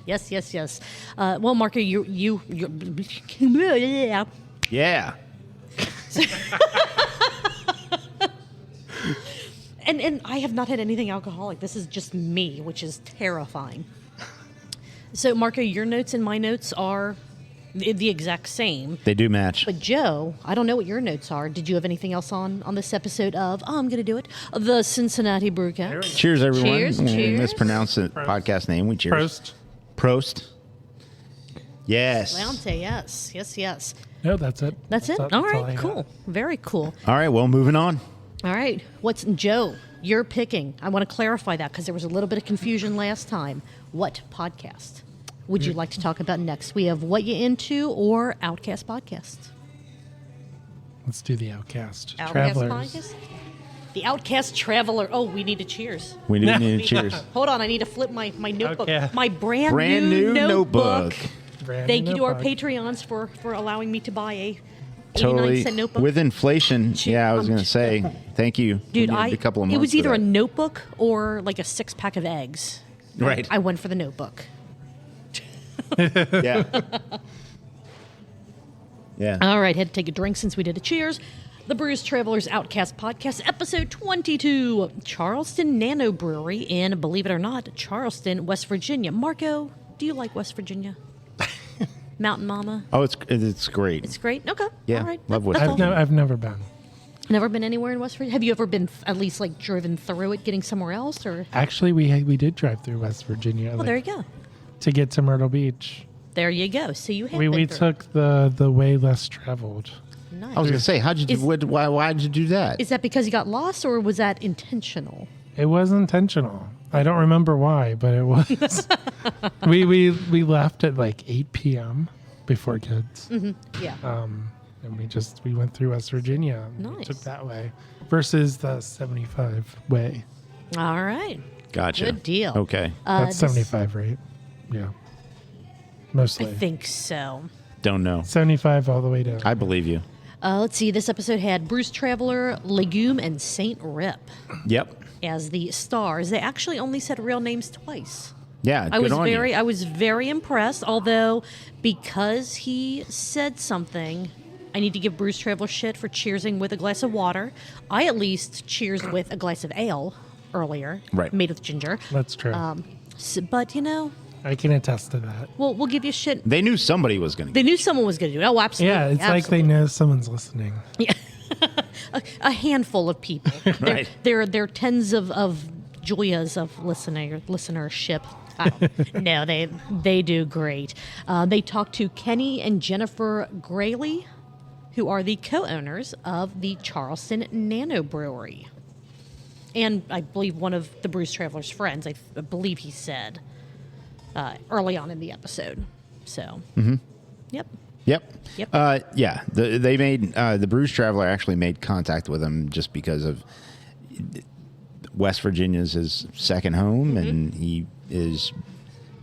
Yes. Well, Marco, you Yeah. And I have not had anything alcoholic. This is just me, which is terrifying. So, Marco, your notes and my notes are the exact same. They do match. But Joe, I don't know what your notes are. Did you have anything else on this episode of, I'm going to do it, the Cincinnati Brewcast? Cheers, everyone. Cheers, We cheers. mispronounced the podcast name. We cheers. Prost. Yes. Leonte, yes. Yes, yes. No, that's it. That's it? all All I right, had. cool. Very cool. All right, well, moving on. All right. Joe, you're picking. I want to clarify that because there was a little bit of confusion last time. What podcast would you like to talk about next? We have What You Into or Outcast Podcast. Let's do the Outcast. Outcast Travelers. Podcast? The Outcast Traveler. Oh, we need a cheers. We need to cheers. Hold on, I need to flip my notebook. Okay. My brand New notebook. Brand Thank new you to our notebook. Patreons for allowing me to buy a 89 Totally. cent notebook. With inflation, yeah, I was going to say, thank you. Dude, We needed a couple of it months was for either a that. notebook or like a 6-pack of eggs. Right. I went for the notebook. Yeah. Yeah. All right, had to take a drink since we did a cheers. The Brews Travelers Outcast Podcast, episode 22, Charleston Nano Brewery in, believe it or not, Charleston, West Virginia. Marco, do you like West Virginia? Mountain Mama? Oh, it's great. It's great. Okay. Yeah, All right. love West That's all. Virginia. I've never been. Never been anywhere in West Virginia? Have you ever been at least like driven through it, getting somewhere else? Or Actually, we did drive through West Virginia well, there you go. to get to Myrtle Beach. There you go. So you have We been through. took the way less traveled. Nice. I was going to say, why did you do that? Is that because you got lost, or was that intentional? It was intentional. I don't remember why, but it was. we left at like 8 p.m. before kids. Yeah. And we went through West Virginia. And we Nice. took that way versus the 75 way. All right. Gotcha. Good deal. Okay. That's this- 75, right? Yeah. I Mostly. think so. Don't know. 75 all the way down. I believe you. Let's see. This episode had Bruce Traveler, Legume, and Saint Rip Yep. as the stars. They actually only said real names twice. Yeah. I good on you. I was very impressed. Although, because he said something, I need to give Bruce Traveler shit for cheersing with a glass of water. I at least cheersed with a glass of ale earlier, Right. made with ginger. That's true. But I can attest to that. we'll give you shit. They knew somebody was going to. They knew someone was going to do it. Oh, absolutely. Yeah, it's like they absolutely. know someone's listening. A handful of people. Right. There are tens of joyas of listenership. No, they do great. They talked to Kenny and Jennifer Grayley, who are the co-owners of the Charleston Nano Brewery. And I believe one of the Brews Traveler's friends, I believe he said early on in the episode. So, Yep. Yep. Yeah. They made the Brews Traveler actually made contact with him just because of West Virginia's his second home, and he is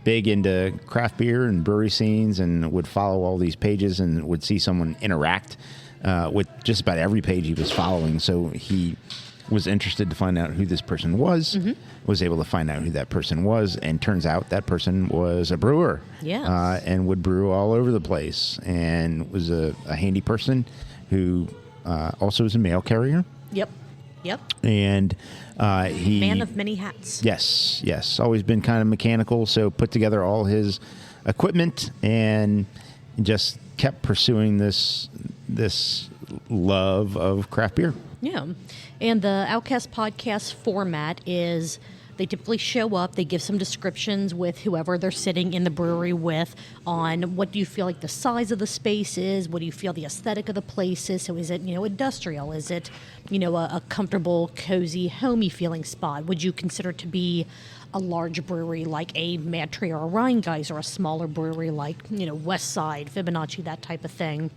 big into craft beer and brewery scenes, and would follow all these pages and would see someone interact with just about every page he was following. So he was interested to find out who this person was, was able to find out who that person was, and turns out that person was a brewer. Yes. And would brew all over the place, and was a handy person who also is a mail carrier. Yep. And he... Man of many hats. Yes. Always been kind of mechanical, so put together all his equipment and just kept pursuing this love of craft beer. Yeah. And the Outcast podcast format is they typically show up, they give some descriptions with whoever they're sitting in the brewery with on what do you feel like the size of the space is, what do you feel the aesthetic of the place is. So is it, industrial? Is it, a comfortable, cozy, homey feeling spot? Would you consider it to be a large brewery like a Mad Tree or a Rhinegeist, or a smaller brewery like, West Side, Fibonacci, that type of thing?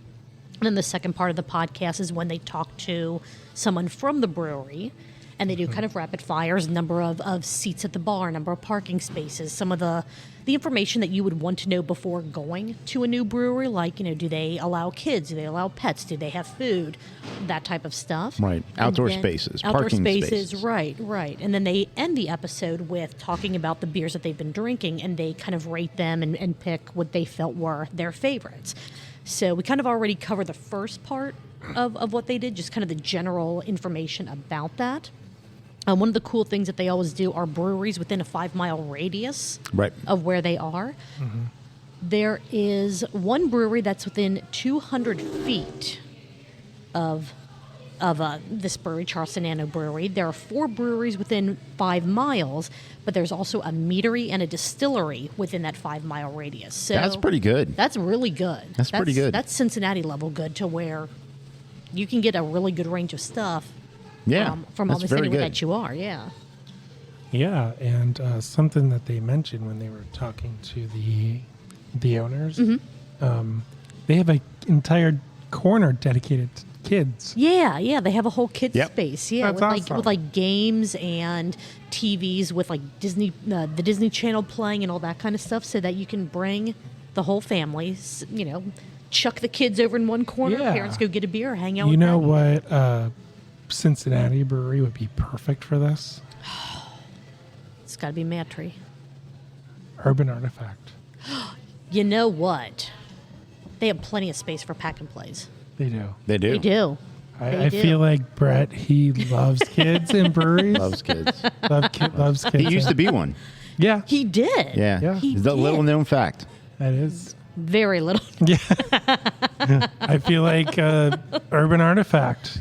And then the second part of the podcast is when they talk to someone from the brewery, and they do kind of rapid fires, number of seats at the bar, number of parking spaces, some of the information that you would want to know before going to a new brewery, like, do they allow kids? Do they allow pets? Do they have food? That type of stuff. Right. And Outdoor then- spaces, Outdoor parking spaces, spaces. right. And then they end the episode with talking about the beers that they've been drinking, and they kind of rate them and pick what they felt were their favorites. So we kind of already covered the first part of what they did, just kind of the general information about that. One of the cool things that they always do are breweries within a 5-mile radius Right. of where they are. Mm-hmm. There is one brewery that's within 200 feet of this brewery, Charleston Nano Brewery. There are 4 breweries within 5 miles, but there's also a meadery and a distillery within that 5-mile radius. So That's pretty good. That's really good. That's pretty good. That's Cincinnati level good, to where you can get a really good range of stuff. Yeah, from that's almost very anywhere good. that you are. Yeah. Yeah, and something that they mentioned when they were talking to the owners, they have an entire corner dedicated to kids. Yeah, they have a whole kids Yep. space. Yeah, That's with awesome. with like games and TVs with like Disney, the Disney Channel playing and all that kind of stuff, so that you can bring the whole family. Chuck the kids over in one corner. Yeah. Parents go get a beer, hang out. You with know them. what? Cincinnati Brewery would be perfect for this. It's got to be Matry. Urban Artifact. You know what? They have plenty of space for pack and plays. They do. They do. They do. I They do. feel like Brett, he loves kids in breweries. Loves kids. Loves kids. He used to be one. Yeah, He did. Yeah. Yeah. He The did. little known fact. that is. Very little. Yeah. I feel like Urban Artifact,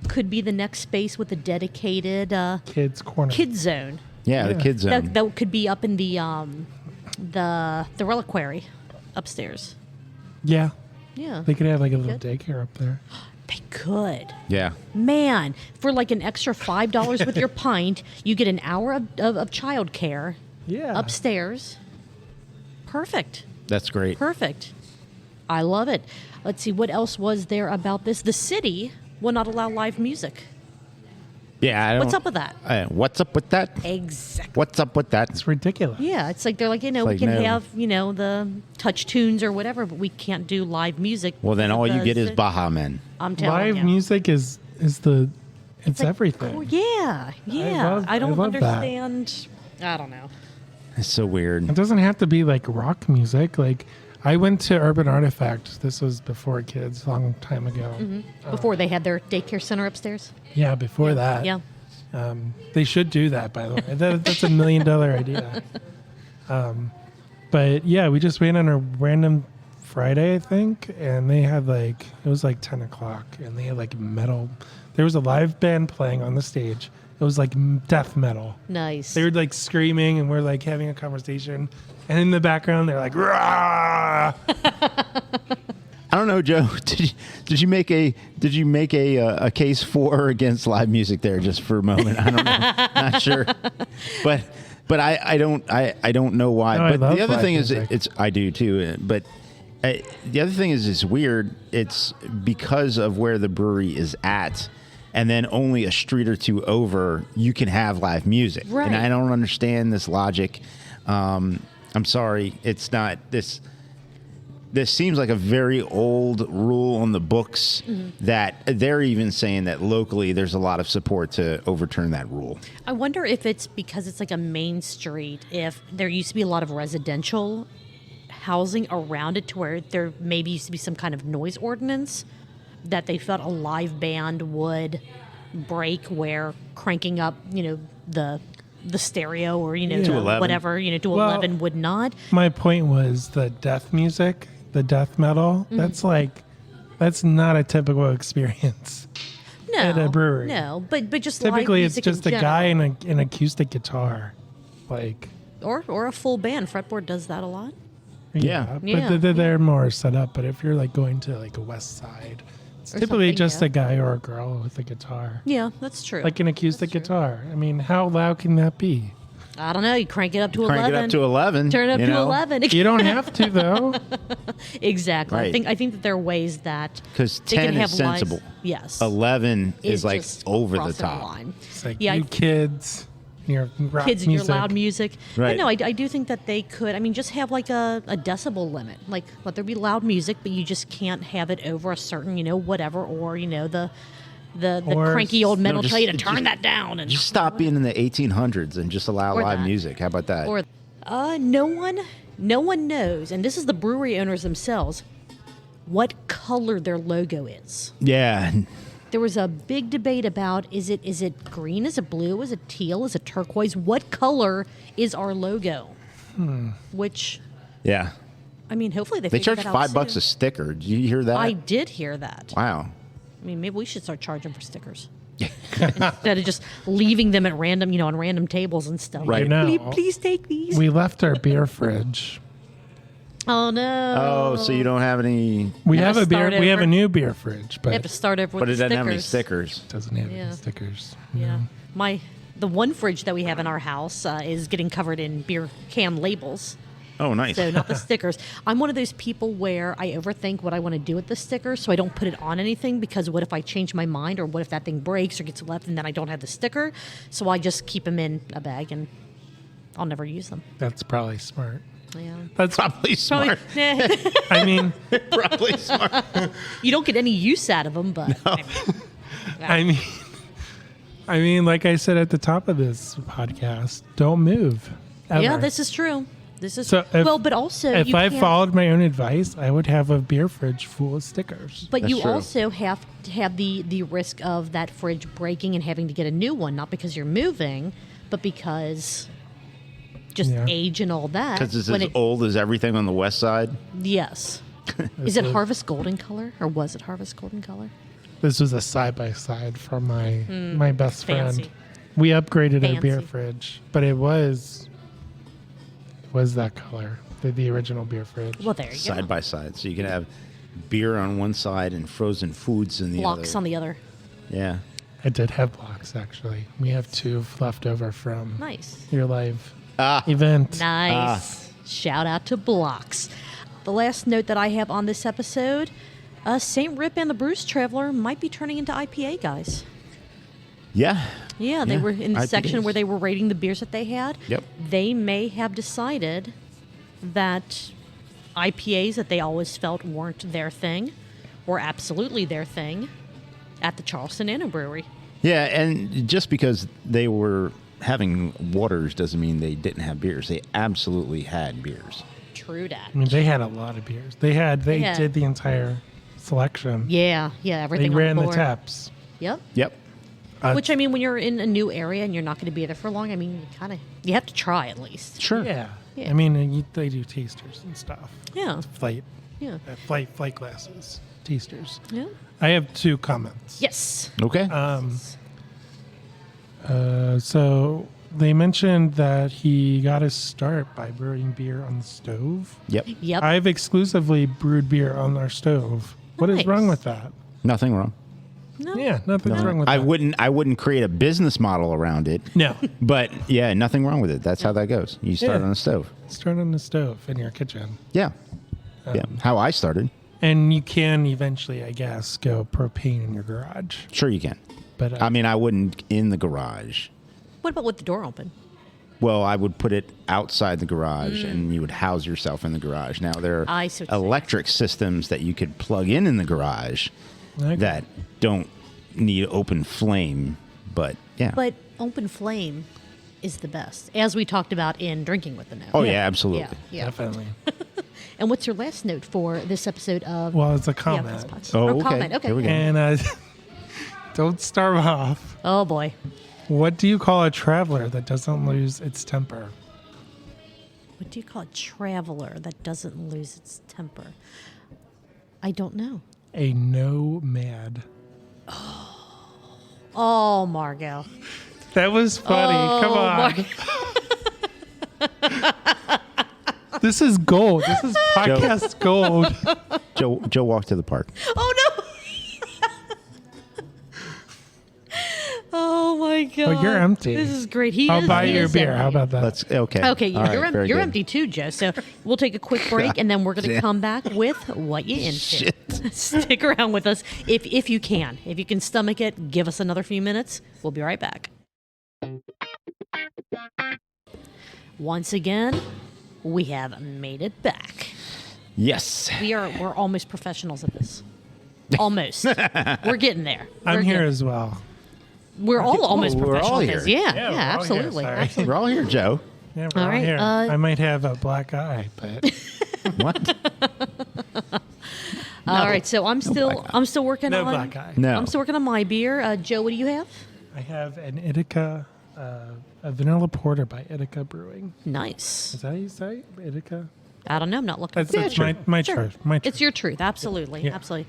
Could be the next space with a dedicated kids corner. kid zone. Yeah, the Yeah. kids zone. That could be up in the reliquary upstairs. Yeah, Yeah, they could have like a little Good. daycare up there. they could. Yeah. Man, for like an extra $5 with your pint, you get an hour of childcare Yeah. upstairs. Perfect. That's great. Perfect. I love it. Let's see, what else was there about this? The city will not allow live music. Yeah. I don't, What's up with that? What's up with that? Exactly. What's up with that? It's ridiculous. Yeah, it's like they're like, we like, can no. have, the touch tunes or whatever, but we can't do live music. Well, then all you get is because Baja Men. I'm telling Live you. music is it's like, everything. oh, yeah. I don't love that. understand. I don't know. It's so weird. It doesn't have to be like rock music. Like I went to Urban Artifact. This was before kids, a long time ago. Before they had their daycare center upstairs. Yeah, before that. Yeah. They should do that, by the way. That's $1 million idea. But yeah, we just went on a random Friday, I think, and they had it was like 10 o'clock, and they had like metal. There was a live band playing on the stage. It was like death metal. Nice. They were like screaming, and we're like having a conversation. And in the background, they're like, "Rah!" I don't know, Joe. Did you make a case for or against live music there just for a moment? I don't know. Not sure. But I don't know why. No, I but love the other live thing is music. I do too. But the other thing is it's weird. It's because of where the brewery is at. And then only a street or two over, you can have live music. Right. And I don't understand this logic. I'm sorry. It's not this. This seems like a very old rule on the books that they're even saying that locally there's a lot of support to overturn that rule. I wonder if it's because it's like a main street, if there used to be a lot of residential housing around it to where there maybe used to be some kind of noise ordinance that they felt a live band would break, where cranking up, the stereo or, To 11. whatever, to Well, 11 would not. My point was the death music, the death metal. That's not a typical experience. No, at a brewery. No, but just Typically, live it's music in just a guy general. and an acoustic guitar. or a full band. Fretboard does that a lot. Yeah. But they're more set up. But if you're going to a West Side, it's Or typically something, just yeah. a guy or a girl with a guitar, Yeah, that's true. like an acoustic That's true. guitar. I mean, how loud can that be? I don't know. You crank it up to Crank 11. it up to 11. Turn it up you to know? 11. You don't have to though. Exactly. Right. I think that there are ways that 'Cause they 10 can is have live- sensible. Yes. 11 is It's like just over the crossing top. line. It's like Yeah, you I- kids, your rock Kids and your music. loud music. Right. No, I do think that they could. I mean, just have like a decibel limit. Like, let there be loud music, but you just can't have it over a certain, whatever, or the Or cranky old men No, will just- tell you to just- turn that down and Just stop being in the 1800s and just allow Or live that. music. How about that? Or no one knows, and this is the brewery owners themselves, what color their logo is. Yeah. there was a big debate about is it green, is it blue, is it teal, is it turquoise? What color is our logo? Which, Yeah. I mean, hopefully They figure charge that out $5 soon. a sticker. Did you hear that? I did hear that. Wow. I mean, maybe we should start charging for stickers instead of just leaving them at random, on random tables and stuff. Right. You know, Please take these. we left our beer fridge. Oh no. Oh, so you don't have any, We Have have to a beer. start We have a over. new beer fridge, We have but to start over with but it the doesn't have any stickers. stickers. doesn't have Yeah. any stickers. Yeah. The one fridge that we have in our house is getting covered in beer can labels. Oh, nice. So not the stickers. I'm one of those people where I overthink what I want to do with the sticker, so I don't put it on anything because what if I change my mind, or what if that thing breaks or gets left and then I don't have the sticker? So I just keep them in a bag and I'll never use them. That's probably smart. Yeah. That's. Probably smart. I mean, Probably smart. You don't get any use out of them, but I mean, like I said at the top of this podcast, don't move. Ever. yeah, this is true. This is So if- well, but also If you I can't- followed my own advice, I would have a beer fridge full of stickers. But That's you true. also have to have the risk of that fridge breaking and having to get a new one, not because you're moving, but because just Yeah. age and all that. Because it's When as old as everything on the west side. Yes. Is it Harvest Golden color, or was it Harvest Golden color? This was a side by side from my best fancy. friend. We upgraded our beer Fancy. fridge, but it was that color, the original beer fridge. Well, there you Side go. by side. So you can have beer on one side and frozen foods in the Blocks other. on the other. Yeah. I did have blocks actually. We have 2 left over from Nice. your live Ah. event. Nice. Shout out to Blocks. The last note that I have on this episode, St. Rip and the Brews Traveler might be turning into IPA guys. Yeah. Yeah, they Yeah, were in the section IPAs. where they were rating the beers that they had. Yep. They may have decided that IPAs that they always felt weren't their thing were absolutely their thing at the Charleston Nano Brewery. Yeah, and just because they were having waters doesn't mean they didn't have beers. They absolutely had beers. True that. I mean, they had a lot of beers. They had- did the entire selection. Yeah, They everything ran on the board. taps. Yep. Yep. Which, I mean, when you're in a new area and you're not going to be there for long, I mean, you have to try at least. Sure. Yeah. Yeah. I mean, they do tasters and stuff. Yeah. Flight glasses, tasters. Yeah. I have 2 comments. Yes. Okay. So they mentioned that he got his start by brewing beer on the stove. Yep. Yep. I've exclusively brewed beer on our stove. What is Nice. wrong with that? Nothing wrong. No. Yeah, nothing's wrong with I that. wouldn't create a business model around it. No. But yeah, nothing wrong with it. That's how that goes. You start Yeah. on a stove. Start on the stove in your kitchen. Yeah. Yeah. How I started. And you can eventually, I guess, go propane in your garage. Sure you can. But I mean, I wouldn't in the garage. What about with the door open? Well, I would put it outside the garage and you would house yourself in the garage. Now, there I are see what you're saying. electric systems that you could plug in the garage Okay. that don't need open flame. But yeah. But open flame is the best, as we talked about in Drinking with the Gnome. Oh, yeah, absolutely. Yeah, yeah. definitely. And what's your last note for this episode of Well, it's a the comment. Outcast podcast? Oh, okay. Comment. Okay. Here we go. And don't starve off. Oh boy. What do you call a traveler that doesn't lose its temper? What do you call a traveler that doesn't lose its temper? I don't know. A nomad. Oh, Margot. That was funny. Oh, Come on. This is gold. This is podcast gold. Joe walked to the park. Oh no. Oh my god. Oh, you're empty. This is great. I'll buy He your is beer. empty. How about that? Let's okay. Okay, All right, you're very you're good. empty too, Joe. So we'll take a quick break, and then we're going to come back with what you into. Shit. Stick around with us if you can. If you can stomach it, give us another few minutes. We'll be right back. Once again, we have made it back. Yes. We're almost professionals at this. Almost. We're getting there. I'm We're here getting- as well. We're all almost we're all professional at here. this. Yeah, Yeah, we're all here, absolutely. sorry. Absolutely. We're all here, Joe. Yeah, we're All all right, here. I might have a black eye, but What? All right, so I'm still working No on black guy. No. I'm still working on my beer. Joe, what do you have? I have an Ithaca, a vanilla porter by Ithaca Brewing. Nice. Is that how you say it? Ithaca? I don't know. I'm not looking. That's for my Sure. truth. My truth. It's your truth. Absolutely. Yeah. Absolutely.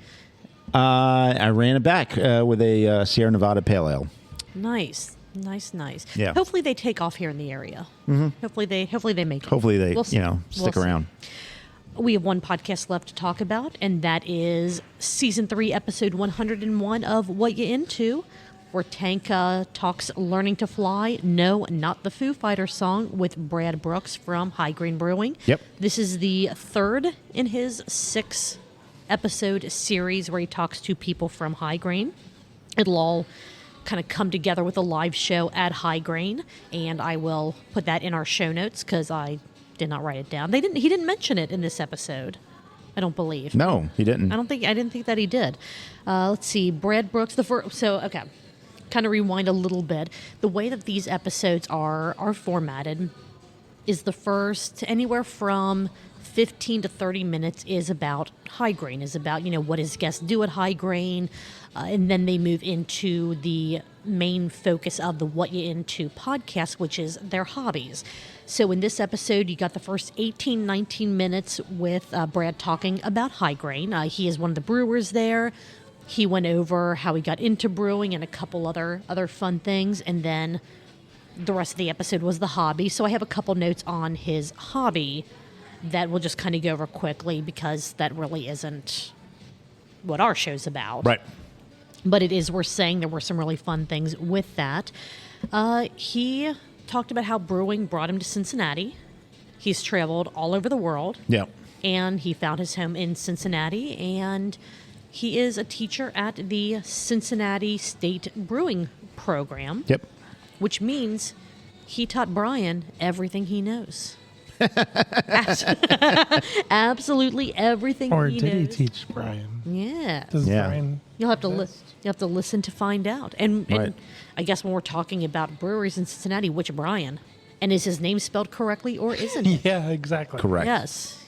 I ran it back with a Sierra Nevada Pale Ale. Nice. Nice. Yeah. Hopefully they take off here in the area. Mm-hmm. Hopefully they make it. Hopefully they, We'll see. stick We'll see. around. We have one podcast left to talk about, and that is Season 3, Episode 101 of What You Into, where Tank talks Learning to Fly, No, Not the Foo Fighters song with Brad Brooks from High Grain Brewing. Yep. This is the third in his 6-episode series where he talks to people from High Grain. It'll all kind of come together with a live show at High Grain, and I will put that in our show notes because I did not write it down. He didn't mention it in this episode, I don't believe. No, he didn't. I didn't think that he did. Let's see, Brad Brooks. Okay, kind of rewind a little bit. The way that these episodes are formatted is the first anywhere from 15 to 30 minutes is about High Grain, is about what his guests do at High Grain, and then they move into the main focus of the What You Into podcast, which is their hobbies. So in this episode, you got the first 18, 19 minutes with Brad talking about High Grain. He is one of the brewers there. He went over how he got into brewing and a couple other fun things, and then the rest of the episode was the hobby. So I have a couple notes on his hobby that we'll just kind of go over quickly because that really isn't what our show's about. Right. But it is worth saying there were some really fun things with that. He talked about how brewing brought him to Cincinnati. He's traveled all over the world. Yeah. And he found his home in Cincinnati. And he is a teacher at the Cincinnati State Brewing Program. Yep. Which means he taught Brian everything he knows. Absolutely everything Or he did he knows. teach Brian? Yeah. Does Yeah. Brian? You'll have to listen to find out. And Right. I guess when we're talking about breweries in Cincinnati, which Brian? And is his name spelled correctly or isn't it? Yeah, exactly. Correct.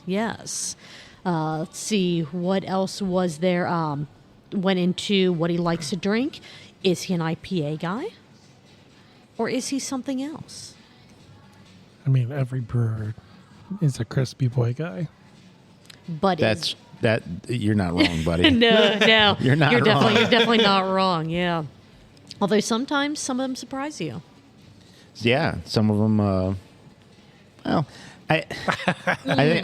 Yes. Let's see, what else was there? Went into what he likes to drink. Is he an IPA guy? Or is he something else? I mean, every brewer is a crispy boy guy. But You're not wrong, buddy. no. You're not wrong. You're definitely not wrong, yeah. Although sometimes some of them surprise you. Yeah, some of them. Well, I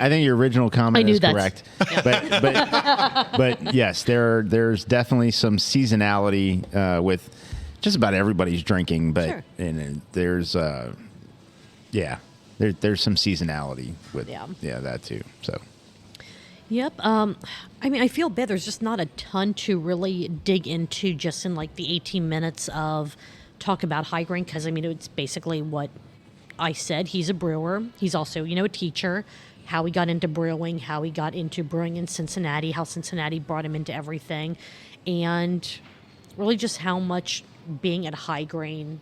think your original comment is correct. But yes, there's definitely some seasonality with just about everybody's drinking. But Sure. and there's there's some seasonality with that too. So. Yep. I mean, I feel bad. There's just not a ton to really dig into just in like the 18 minutes of talk about High Grain because, I mean, it's basically what I said. He's a brewer. He's also, a teacher. How he got into brewing, how he got into brewing in Cincinnati, how Cincinnati brought him into everything, and really just how much being at High Grain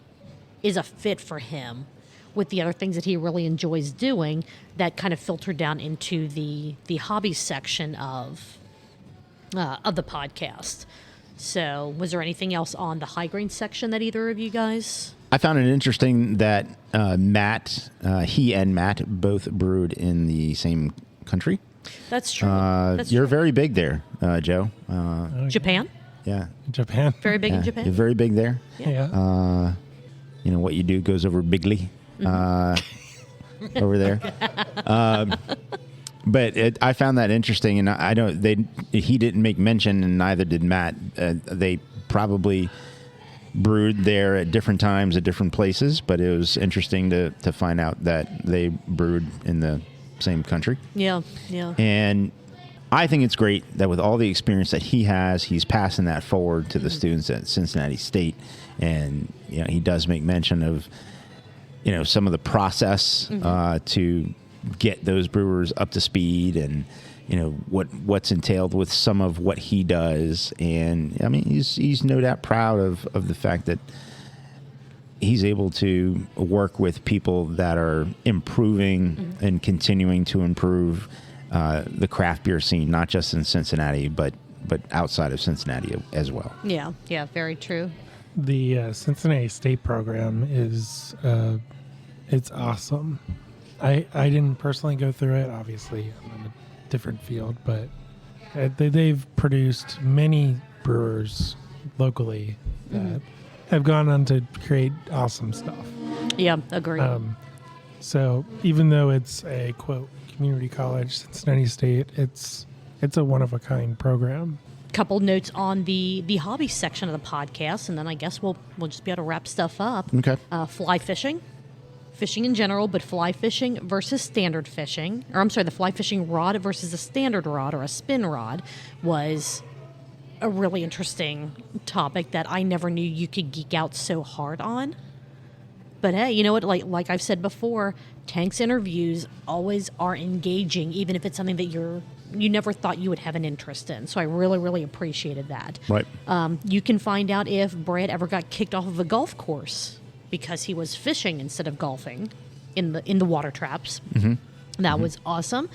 is a fit for him with the other things that he really enjoys doing that kind of filter down into the hobbies section of the podcast. So was there anything else on the High Grain section that either of you guys? I found it interesting that he and Matt both brewed in the same country. That's true. You're very big there, Joe. Japan? Yeah. Japan. Very big in Japan? You're very big there. Yeah. What you do goes over bigly over there. But I found that interesting, and he didn't make mention, and neither did Matt. They probably brewed there at different times at different places, but it was interesting to find out that they brewed in the same country. Yeah. And I think it's great that with all the experience that he has, he's passing that forward to the students at Cincinnati State. And he does make mention of some of the process to get those brewers up to speed, and what's entailed with some of what he does. And I mean, he's no doubt proud of the fact that he's able to work with people that are improving and continuing to improve the craft beer scene, not just in Cincinnati, but outside of Cincinnati as well. Yeah, very true. The Cincinnati State program is it's awesome. I didn't personally go through it. Obviously, I'm in a different field, but they've produced many brewers locally that have gone on to create awesome stuff. Yeah, agree. So even though it's a quote community college, Cincinnati State, it's a one of a kind program. Couple notes on the hobby section of the podcast, and then I guess we'll just be able to wrap stuff up. Okay. Fly fishing in general, but fly fishing versus standard fishing, or I'm sorry, the fly fishing rod versus a standard rod or a spin rod was a really interesting topic that I never knew you could geek out so hard on. But hey, you know what? Like I've said before, Tank's interviews always are engaging, even if it's something that you never thought you would have an interest in. So I really, really appreciated that. Right. You can find out if Brad ever got kicked off of a golf course because he was fishing instead of golfing in the water traps. Mm-hmm. That was awesome.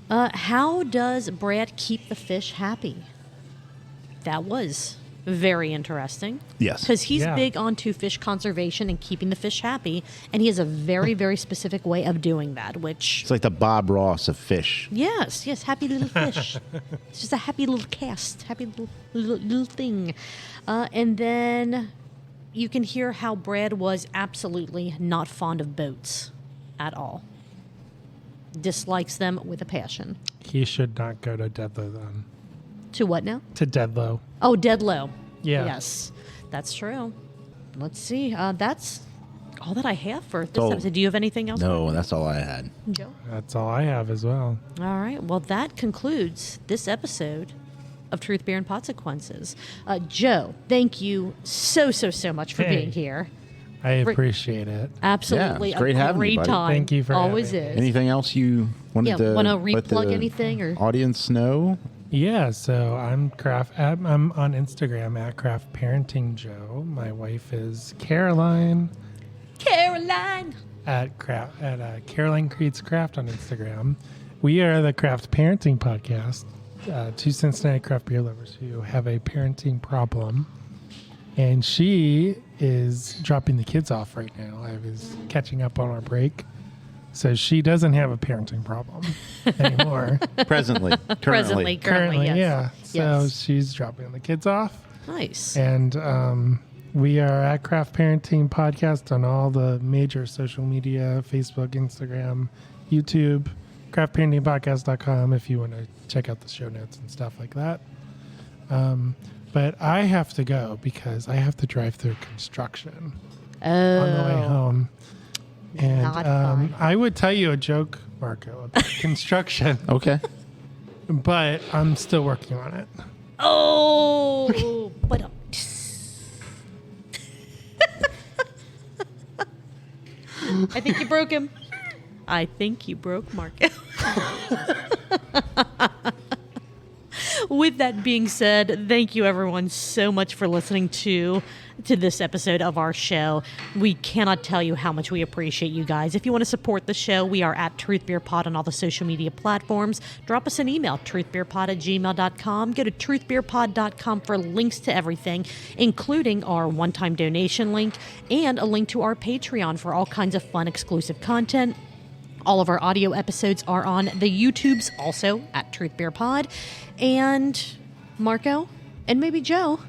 How does Brad keep the fish happy? That was very interesting. Yes. Because he's big onto fish conservation and keeping the fish happy, and he has a very, very specific way of doing that, which... It's like the Bob Ross of fish. Yes, happy little fish. It's just a happy little cast, happy little thing. And then you can hear how Brad was absolutely not fond of boats at all. Dislikes them with a passion. He should not go to Deadlow then. To what now? To Deadlow. Oh, Deadlow. Yeah. Yes, that's true. Let's see. That's all that I have for this Oh. episode. Do you have anything else? No, that's all I had. Joe? That's all I have as well. All right. Well, that concludes this episode of Truth, Beer, and Consequences. Joe, thank you so much for being here. I appreciate it. Absolutely. Yeah, it's great having you, buddy. Time. Thank you for Always having me. is. Anything else you wanted to want to let replug the anything or audience know? Yeah, so I'm I'm on Instagram at Craft Parenting Joe. My wife is Caroline at Caroline Creeds Craft on Instagram. We are the Craft Parenting Podcast, two Cincinnati craft beer lovers who have a parenting problem. And she is dropping the kids off right now. I was catching up on our break. So she doesn't have a parenting problem anymore. Presently. Currently, yes. Yeah. So she's dropping the kids off. Nice. And we are at Craft Parenting Podcast on all the major social media, Facebook, Instagram, YouTube, craftparentingpodcast.com if you want to check out the show notes and stuff like that. But I have to go because I have to drive through construction on the way home. And Not fun. I would tell you a joke, Marco, about construction. Okay. But I'm still working on it. Oh, but I think you broke him. I think you broke Marco. With that being said, thank you everyone so much for listening to this episode of our show. We cannot tell you how much we appreciate you guys. If you want to support the show, we are at Truth Beer Pod on all the social media platforms. Drop us an email, truthbeerpod@gmail.com. Go to truthbeerpod.com for links to everything, including our one-time donation link and a link to our Patreon for all kinds of fun exclusive content. All of our audio episodes are on the YouTubes, also at Truth Beer Pod. And Marco, and maybe Joe,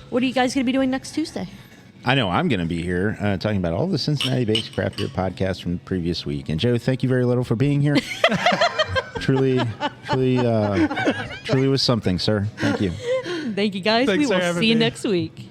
what are you guys going to be doing next Tuesday? I know I'm going to be here talking about all the Cincinnati-based craft beer podcasts from the previous week. And Joe, thank you very little for being here. truly was something, sir. Thank you. Thank you, guys. Thanks we will for having see you me. next week.